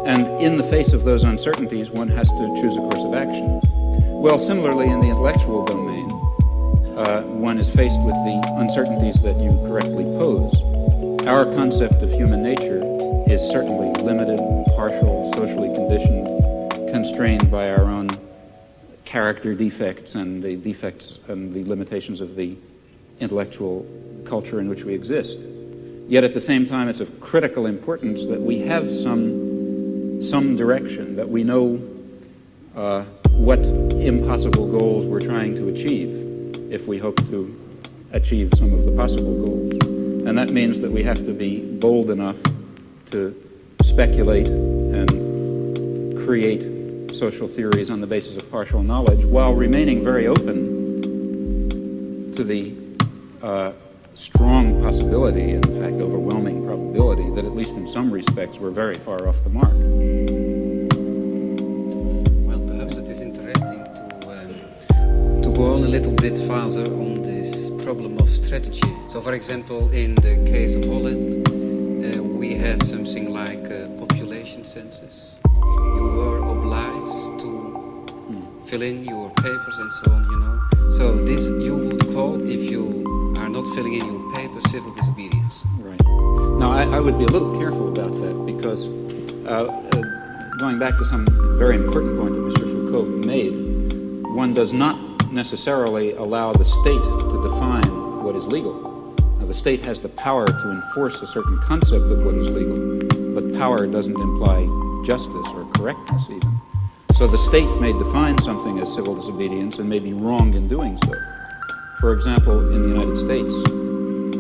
And in the face of those uncertainties, one has to choose a course of action. Well, similarly, in the intellectual domain, one is faced with the uncertainties that you correctly pose. Our concept of human nature is certainly limited, partial, socially conditioned, constrained by our own character defects and the defects and the limitations of the intellectual culture in which we exist. Yet at the same time, it's of critical importance that we have some direction, that we know what impossible goals we're trying to achieve if we hope to achieve some of the possible goals. And that means that we have to be bold enough to speculate and create social theories on the basis of partial knowledge while remaining very open to the strong possibility, in fact overwhelming probability, that at least in some respects we're very far off the mark. Well, perhaps it is interesting to go on a little bit further on this problem of strategy. So, for example, in the case of Holland, we had something like a population census. You were obliged to fill in your papers and so on, you know. So this you would call, if you are not filling in your papers, civil disobedience. Right. Now, I would be a little careful about that because going back to some very important point that Mr. Foucault made, one does not necessarily allow the state to define what is legal. Now, the state has the power to enforce a certain concept of what is legal, but power doesn't imply justice or correctness even. So the state may define something as civil disobedience and may be wrong in doing so. For example, in the United States,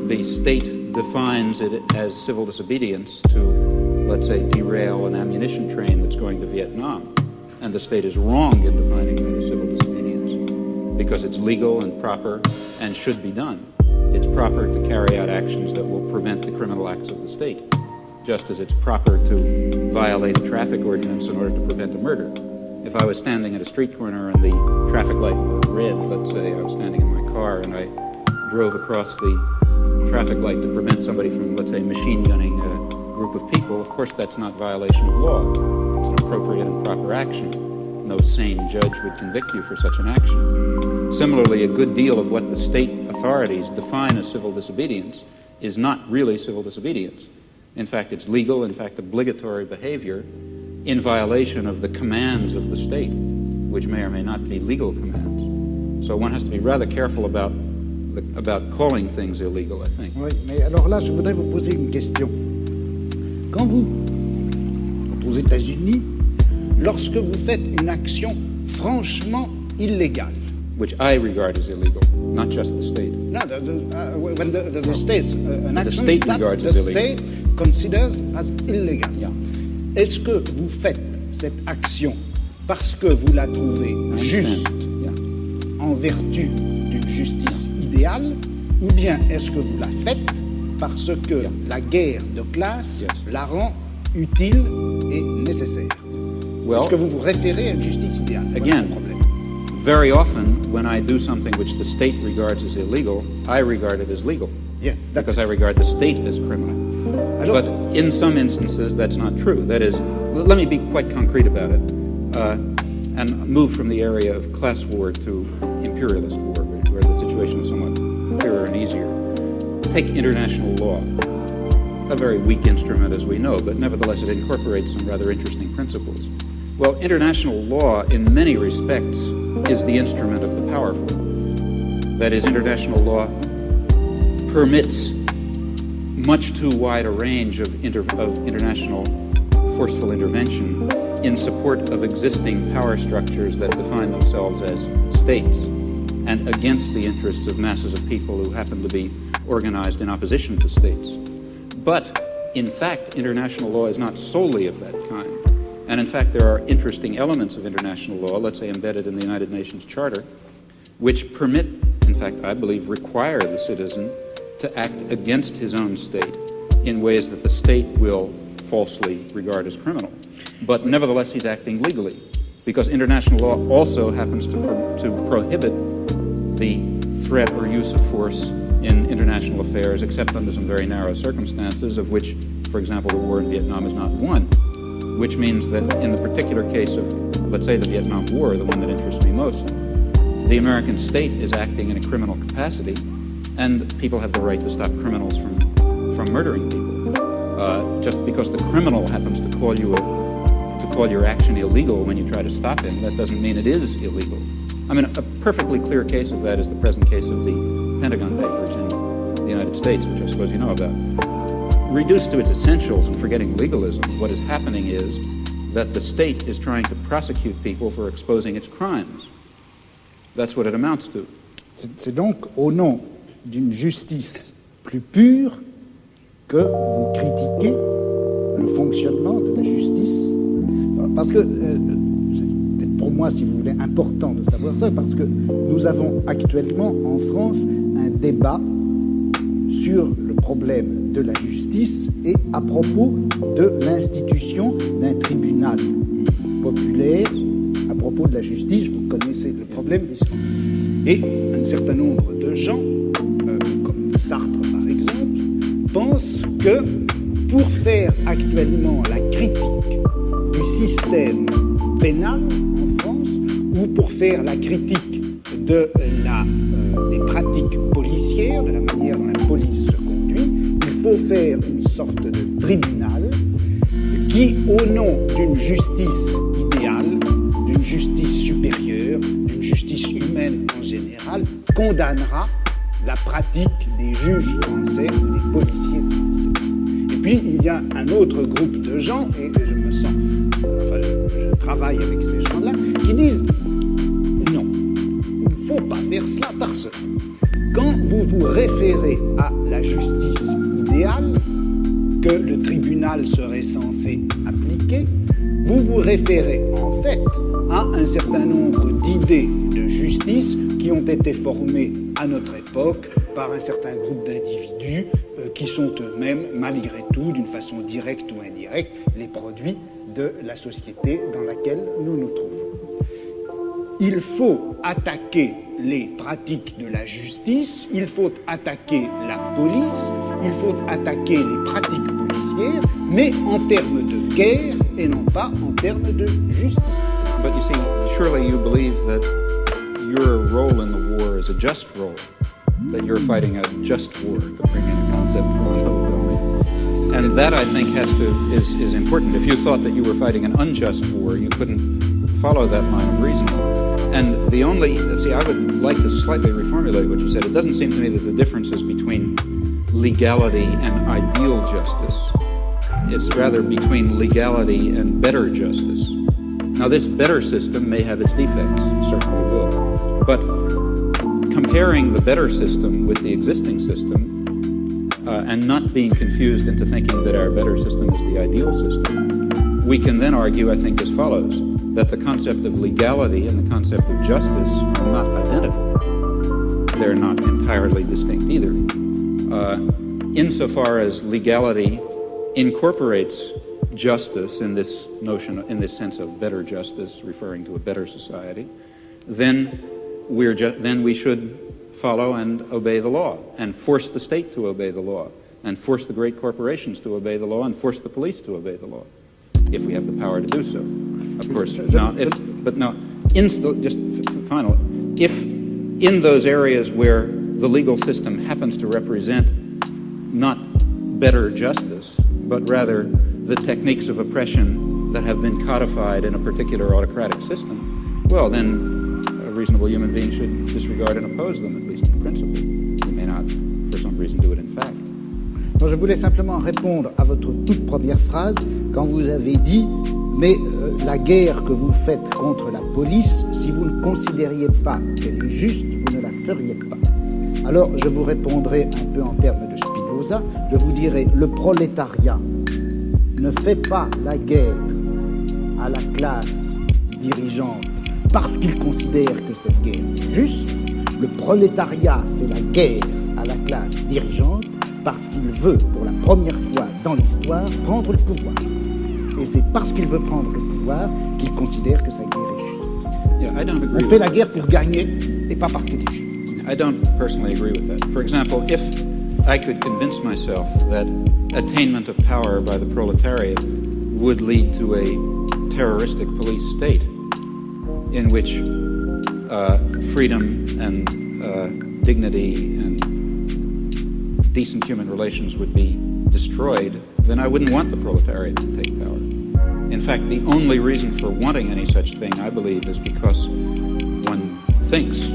the state defines it as civil disobedience to, let's say, derail an ammunition train that's going to Vietnam. And the state is wrong in defining that as civil disobedience because it's legal and proper and should be done. It's proper to carry out actions that will prevent the criminal acts of the state, just as it's proper to violate a traffic ordinance in order to prevent a murder. If I was standing at a street corner and the traffic light were red, let's say I was standing in my car and I drove across the traffic light to prevent somebody from, let's say, machine gunning a group of people, of course that's not violation of law. It's an appropriate and proper action. No sane judge would convict you for such an action. Similarly, a good deal of what the state authorities define as civil disobedience is not really civil disobedience. In fact, it's legal, in fact, obligatory behavior in violation of the commands of the state, which may or may not be legal commands. So one has to be rather careful about calling things illegal, I think. Oui, mais alors là, je voudrais vous poser une question. Quand aux États-Unis, lorsque vous faites une action franchement illégale, which I regard as illegal, not just the state. No, when the state's an action state that regards the as illegal. state considers as illegal. Yeah. Est-ce que vous faites cette action parce que vous la trouvez juste en vertu d'une justice idéale, ou bien est-ce que vous la faites parce que la guerre de classe la rend utile et nécessaire? Well, est-ce que vous vous référez à une justice idéale? Again, very often when I do something which the state regards as illegal, I regard it as legal. Yes, because I regard the state as criminal. But in some instances, that's not true. That is, let me be quite concrete about it and move from the area of class war to imperialist war, where the situation is somewhat clearer and easier. Take international law, a very weak instrument as we know, but nevertheless it incorporates some rather interesting principles. Well, international law in many respects is the instrument of the powerful. That is, international law permits much too wide a range of international forceful intervention in support of existing power structures that define themselves as states and against the interests of masses of people who happen to be organized in opposition to states. But, in fact, international law is not solely of that kind. And in fact, there are interesting elements of international law, let's say embedded in the United Nations Charter, which permit, in fact, I believe, require the citizen to act against his own state in ways that the state will falsely regard as criminal. But nevertheless, he's acting legally, because international law also happens to prohibit the threat or use of force in international affairs, except under some very narrow circumstances, of which, for example, the war in Vietnam is not one, which means that in the particular case of, let's say, the Vietnam War, the one that interests me most, the American state is acting in a criminal capacity, and people have the right to stop criminals from murdering people. Just because the criminal happens to call your action illegal when you try to stop him, that doesn't mean it is illegal. I mean, a perfectly clear case of that is the present case of the Pentagon Papers in the United States, which I suppose you know about. Reduced to its essentials and forgetting legalism, what is happening is that the state is trying to prosecute people for exposing its crimes. That's what it amounts to. C'est donc au nom d'une justice plus pure que vous critiquez le fonctionnement de la justice, parce que c'est pour moi, si vous voulez, important de savoir ça, parce que nous avons actuellement en France un débat sur le problème de la justice et à propos de l'institution d'un tribunal populaire, à propos de la justice. Vous connaissez le problème. Et un certain nombre de gens, comme Sartre par exemple, pensent que pour faire actuellement la critique du système pénal en France, ou pour faire la critique de des pratiques policières, de la manière dont la police se conduit, il faut faire une sorte de tribunal qui, au nom d'une justice idéale, d'une justice supérieure, d'une justice humaine en général, condamnera la pratique des juges français, des policiers français. Et puis, il y a un autre groupe de gens, et je me sens, enfin, je travaille avec ces gens-là, qui disent non, il ne faut pas faire cela parce que quand vous vous référez à la justice idéale que le tribunal serait censé appliquer, vous vous référez en fait à un certain nombre d'idées de justice qui ont été formées à notre époque par un certain groupe d'individus qui sont eux-mêmes, malgré tout, d'une façon directe ou indirecte, les produits de la société dans laquelle nous nous trouvons. Il faut attaquer les pratiques de la justice, il faut attaquer la police, il faut attaquer les pratiques policières, mais en termes de guerre et non pas en termes de justice. But you see, surely you believe that your role in the war is a just role, that you're fighting a just war, to bring in a concept from Lofi. And that, I think, is important. If you thought that you were fighting an unjust war, you couldn't follow that line of reasoning. And I would like to slightly reformulate what you said. It doesn't seem to me that the difference is between legality and ideal justice. It's rather between legality and better justice. Now, this better system may have its defects, certainly will. But comparing the better system with the existing system, and not being confused into thinking that our better system is the ideal system, we can then argue, I think, as follows, that the concept of legality and the concept of justice are not identical. They're not entirely distinct either. Insofar as legality incorporates justice in this notion, in this sense of better justice, referring to a better society, then we should follow and obey the law, and force the state to obey the law, and force the great corporations to obey the law, and force the police to obey the law, if we have the power to do so. Of course, if in those areas where the legal system happens to represent not better justice, but rather the techniques of oppression that have been codified in a particular autocratic system, well, then a reasonable human being should disregard and oppose them, at least in principle. He may not, for some reason, do it in fact. Bon, je voulais simplement répondre à votre toute première phrase quand vous avez dit « Mais la guerre que vous faites contre la police, si vous ne considériez pas qu'elle est juste, vous ne la feriez pas. » Alors, je vous répondrai un peu en termes de Spinoza. Je vous dirai « Le prolétariat ne fait pas la guerre à la classe dirigeante parce qu'il considère que cette guerre est juste. Le prolétariat fait la guerre à la classe dirigeante parce qu'il veut, pour la première fois dans l'histoire, prendre le pouvoir. Et c'est parce qu'il veut prendre le pouvoir qu'il considère que sa guerre est juste. Yeah, I don't agree. On fait la guerre pour gagner et pas parce qu'elle est juste. I don't personally agree with that. For example, if I could convince myself that attainment of power by the proletariat would lead to a terroristic police state in which freedom and dignity and decent human relations would be destroyed, then I wouldn't want the proletariat to take power. In fact, the only reason for wanting any such thing, I believe, is because one thinks,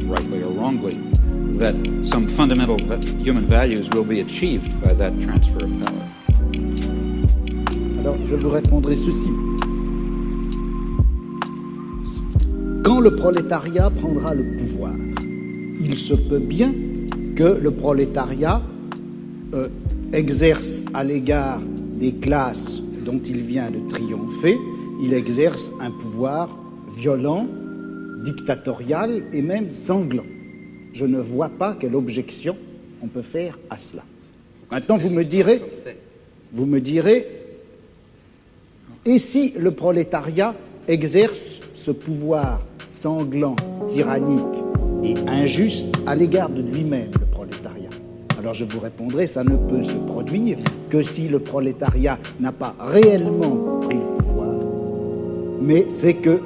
rightly or wrongly, that some fundamental human values will be achieved by that transfer of power. Alors, je vous répondrai ceci. Quand le prolétariat prendra le pouvoir, il se peut bien que le prolétariat exerce à l'égard des classes dont il vient de triompher, il exerce un pouvoir violent, dictatorial et même sanglant. Je ne vois pas quelle objection on peut faire à cela. Maintenant, vous me direz, et si le prolétariat exerce ce pouvoir sanglant, tyrannique et injuste à l'égard de lui-même, le prolétariat? Alors je vous répondrai, ça ne peut se produire que si le prolétariat n'a pas réellement pris le pouvoir, mais c'est que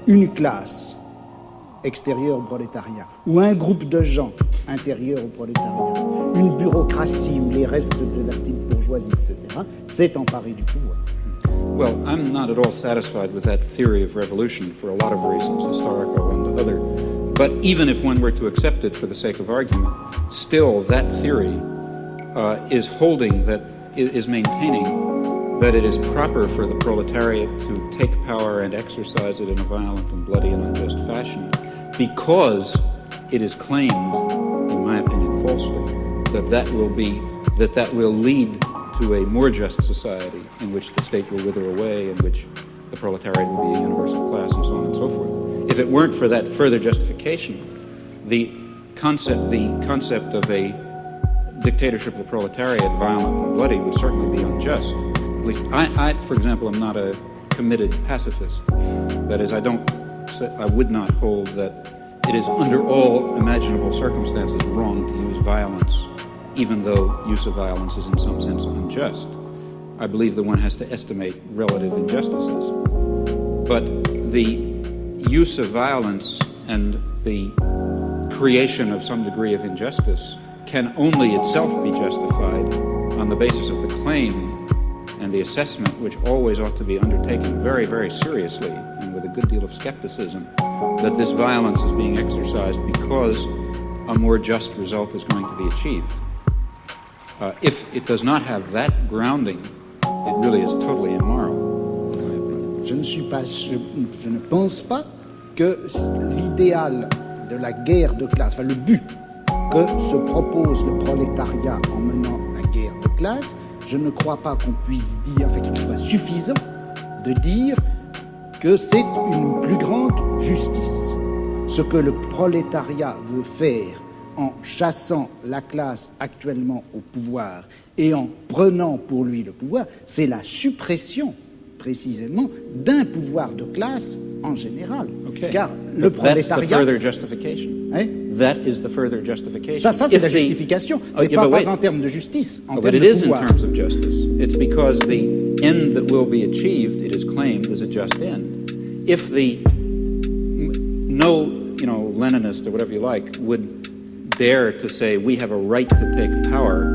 une classe extérieure au prolétariat, ou un groupe de gens intérieurs au prolétariat, une bureaucratie ou les restes de la petite bourgeoisie, etc., s'est emparé du pouvoir. Well, I'm not at all satisfied with that theory of revolution for a lot of reasons, historical and other. But even if one were to accept it for the sake of argument, still that theory is maintaining that it is proper for the proletariat to take power and exercise it in a violent and bloody and unjust fashion, because it is claimed, in my opinion falsely, that will lead to a more just society in which the state will wither away, in which the proletariat will be a universal class, and so on and so forth. If it weren't for that further justification, the concept of a dictatorship of the proletariat, violent and bloody, would certainly be unjust. At least I, for example, am not a committed pacifist. That is, I would not hold that it is under all imaginable circumstances wrong to use violence, even though use of violence is in some sense unjust. I believe that one has to estimate relative injustices. But the use of violence and the creation of some degree of injustice can only itself be justified on the basis of the claim and the assessment, which always ought to be undertaken very, very seriously and with a good deal of skepticism, that this violence is being exercised because a more just result is going to be achieved. If it does not have that grounding, it really is totally immoral. Je ne pense pas que l'idéal de la guerre de classe, enfin le but que se propose le prolétariat en menant la guerre de classe, je ne crois pas qu'on puisse dire, enfin qu'il soit suffisant de dire que c'est une plus grande justice. Ce que le prolétariat veut faire en chassant la classe actuellement au pouvoir et en prenant pour lui le pouvoir, c'est la suppression précisément d'un pouvoir de classe en général. Okay. Car le prolétariat... That's the further justification. Hein? That is the further justification. Ça c'est la justification, mais pas en termes de justice, en termes de pouvoir. But it is in terms of justice. It's because the end that will be achieved, it is claimed, is a just end. If no Leninist or whatever you like would dare to say we have a right to take power,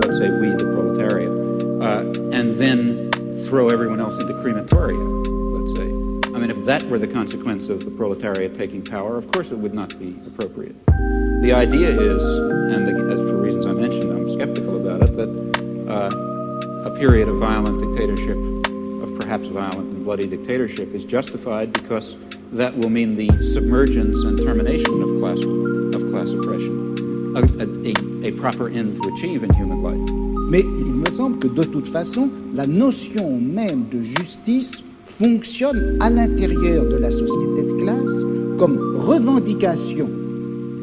let's say we the proletariat, and then throw everyone else into crematoria, let's say. I mean, if that were the consequence of the proletariat taking power, of course it would not be appropriate. The idea is, and as for reasons I mentioned, I'm skeptical about it, that a period of violent dictatorship, of perhaps violent and bloody dictatorship, is justified because that will mean the submergence and termination of class oppression, a proper end to achieve in human life. Mais il me semble que de toute façon, la notion même de justice fonctionne à l'intérieur de la société de classe comme revendication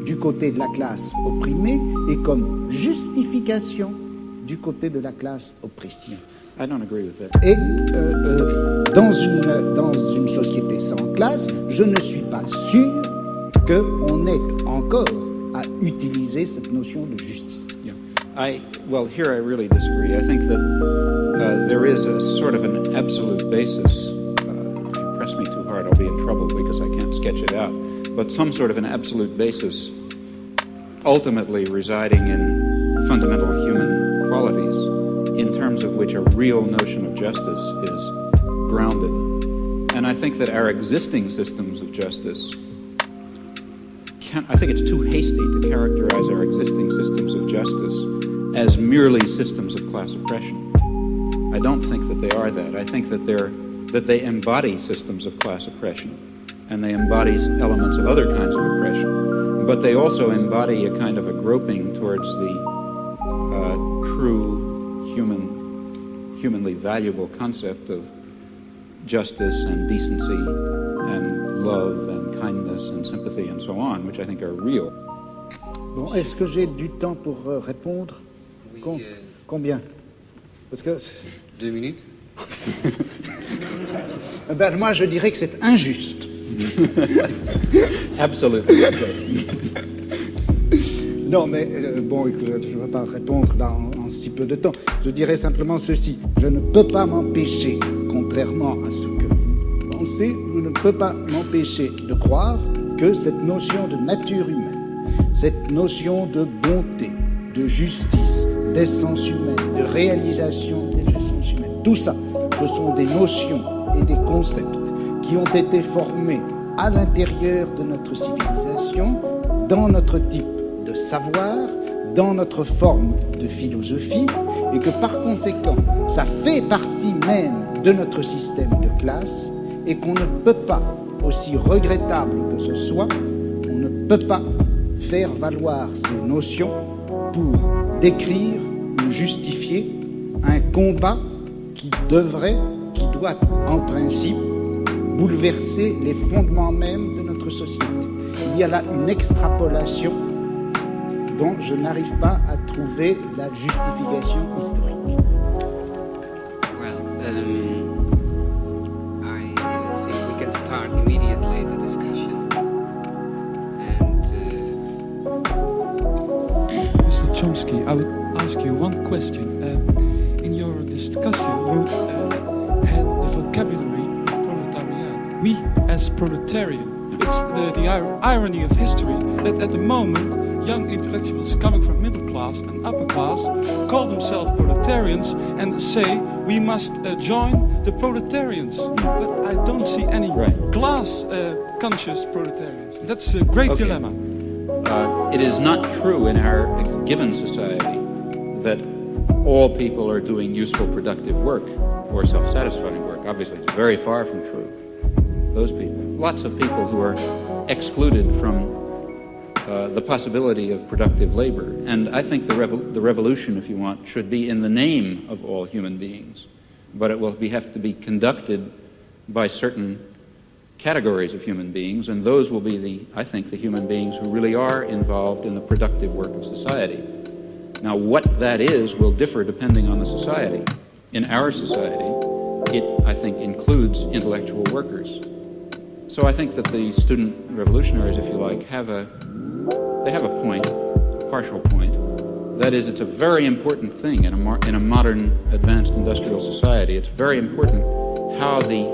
du côté de la classe opprimée et comme justification du côté de la classe oppressive. I don't agree with that. Et dans une société sans classe, je ne suis pas sûr qu'on ait encore à utiliser cette notion de justice. Well, here I really disagree. I think that there is a sort of an absolute basis. If you press me too hard, I'll be in trouble because I can't sketch it out. But some sort of an absolute basis ultimately residing in fundamental human qualities in terms of which a real notion of justice is grounded. And I think that our existing systems of justice I think it's too hasty to characterize our existing systems of justice as merely systems of class oppression. I don't think that they are that. I think that they embody systems of class oppression, and they embody elements of other kinds of oppression, but they also embody a kind of a groping towards the true human humanly valuable concept of justice and decency and love and kindness and sympathy and so on, which I think are real. Bon, est-ce que j'ai du temps pour répondre? Oui, Combien? Parce que 2 minutes. Ben, moi, je dirais que c'est injuste. Absolutely. Non, mais bon, écoute, je ne vais pas répondre en si peu de temps. Je dirais simplement ceci. Je ne peux pas m'empêcher, contrairement à ce que vous pensez, je ne peux pas m'empêcher de croire que cette notion de nature humaine, cette notion de bonté, de justice, d'essence humaine, de réalisation des essences humaines, tout ça, ce sont des notions et des concepts qui ont été formés à l'intérieur de notre civilisation, dans notre type de savoir, dans notre forme de philosophie, et que par conséquent, ça fait partie même de notre système de classe, et qu'on ne peut pas, aussi regrettable que ce soit, on ne peut pas faire valoir ces notions pour décrire ou justifier un combat qui doit en principe bouleverser les fondements même de notre société. Il y a là une extrapolation dont je n'arrive pas à trouver la justification historique. Well, I think we can start immediately the discussion. And Mr. Chomsky, I would ask you one question. In your discussion, you had the vocabulary proletariat. We as proletarian. It's the irony of history that at the moment young intellectuals coming from middle class and upper class call themselves proletarians and say we must join the proletarians. But I don't see any class-conscious proletarians. That's a great dilemma. It is not true in our given society that all people are doing useful, productive work or self-satisfying work. Obviously, it's very far from true. Those people. Lots of people who are excluded from the possibility of productive labor. And I think the revolution, if you want, should be in the name of all human beings. But it will have to be conducted by certain categories of human beings, and those will be, I think, the human beings who really are involved in the productive work of society. Now, what that is will differ depending on the society. In our society, it, I think, includes intellectual workers. So I think that the student revolutionaries, if you like, have a point, a partial point. That is, it's a very important thing in a modern advanced industrial society. It's very important how the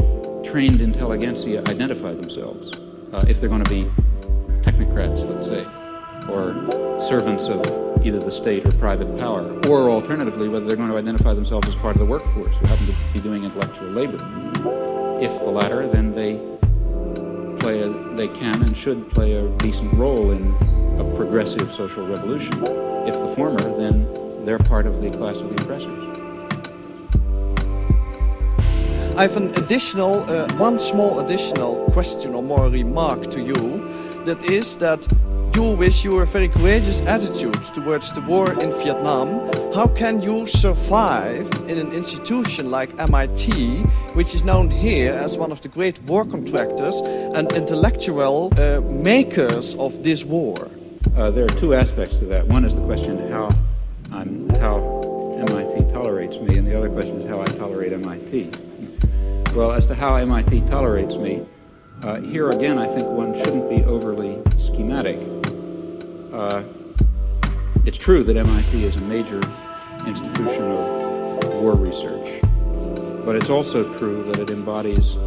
trained intelligentsia identify themselves, if they're going to be technocrats, let's say, or servants of either the state or private power, or alternatively, whether they're going to identify themselves as part of the workforce who happen to be doing intellectual labor. If the latter, then they can and should play a decent role in a progressive social revolution. If the former, then they're part of the class of the oppressors. I have an additional, one small additional question or more remark to you. That is that you, with your very courageous attitude towards the war in Vietnam, how can you survive in an institution like MIT, which is known here as one of the great war contractors and intellectual makers of this war? There are two aspects to that. One is the question how MIT tolerates me, and the other question is how I tolerate MIT. Well, as to how MIT tolerates me, here again I think one shouldn't be overly schematic. It's true that MIT is a major institution of war research, but it's also true that it embodies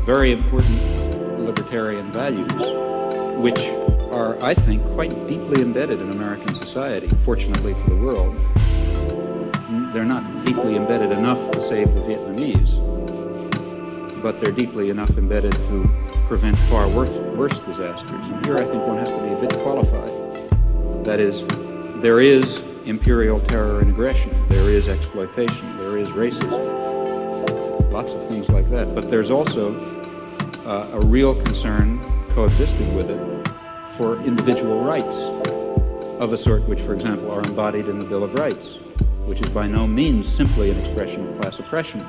very important libertarian values, which are, I think, quite deeply embedded in American society, fortunately for the world. They're not deeply embedded enough to save the Vietnamese, but they're deeply enough embedded to prevent far worse disasters. And here I think one has to be a bit qualified. That is, there is imperial terror and aggression, there is exploitation, there is racism, lots of things like that. But there's also a real concern coexisting with it for individual rights of a sort which, for example, are embodied in the Bill of Rights. which is by no means simply an expression of class oppression.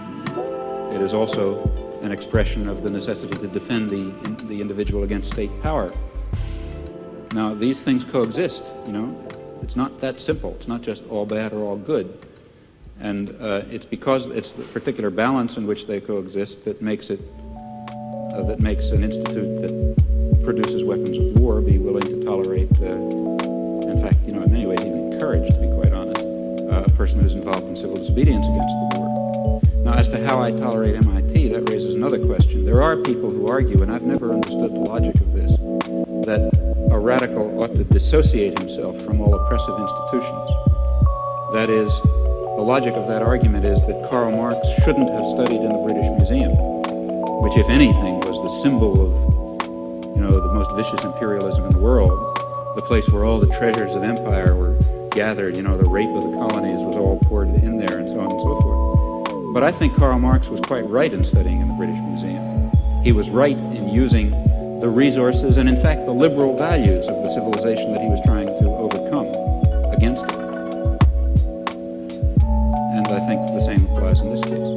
It is also an expression of the necessity to defend the individual against state power. Now, these things coexist, you know. It's not that simple. It's not just all bad or all good. And it's because it's the particular balance in which they coexist that makes it, that makes an institute that produces weapons of war be willing to tolerate, in fact, you know, in many ways even encourage, to be quite honest, a person who's involved in civil disobedience against the war. Now, as to how I tolerate MIT, that raises another question. There are people who argue, and I've never understood the logic of this, that a radical ought to dissociate himself from all oppressive institutions. That is, the logic of that argument is that Karl Marx shouldn't have studied in the British Museum, which, if anything, was the symbol of, you know, the most vicious imperialism in the world, the place where all the treasures of empire were gathered, you know, the rape of the colonies was all poured in there, and so on and so forth. But I think Karl Marx was quite right in studying in the British Museum. He was right in using the resources and, in fact, the liberal values of the civilization that he was trying to overcome against it. And I think the same applies in this case.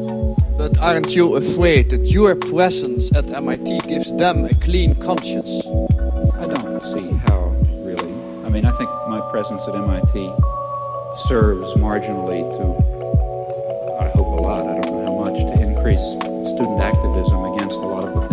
But aren't you afraid that your presence at MIT gives them a clean conscience? I don't see how, really. I mean, I think my presence at MIT serves marginally to, I hope a lot, I don't know how much, to increase student activism against a lot of the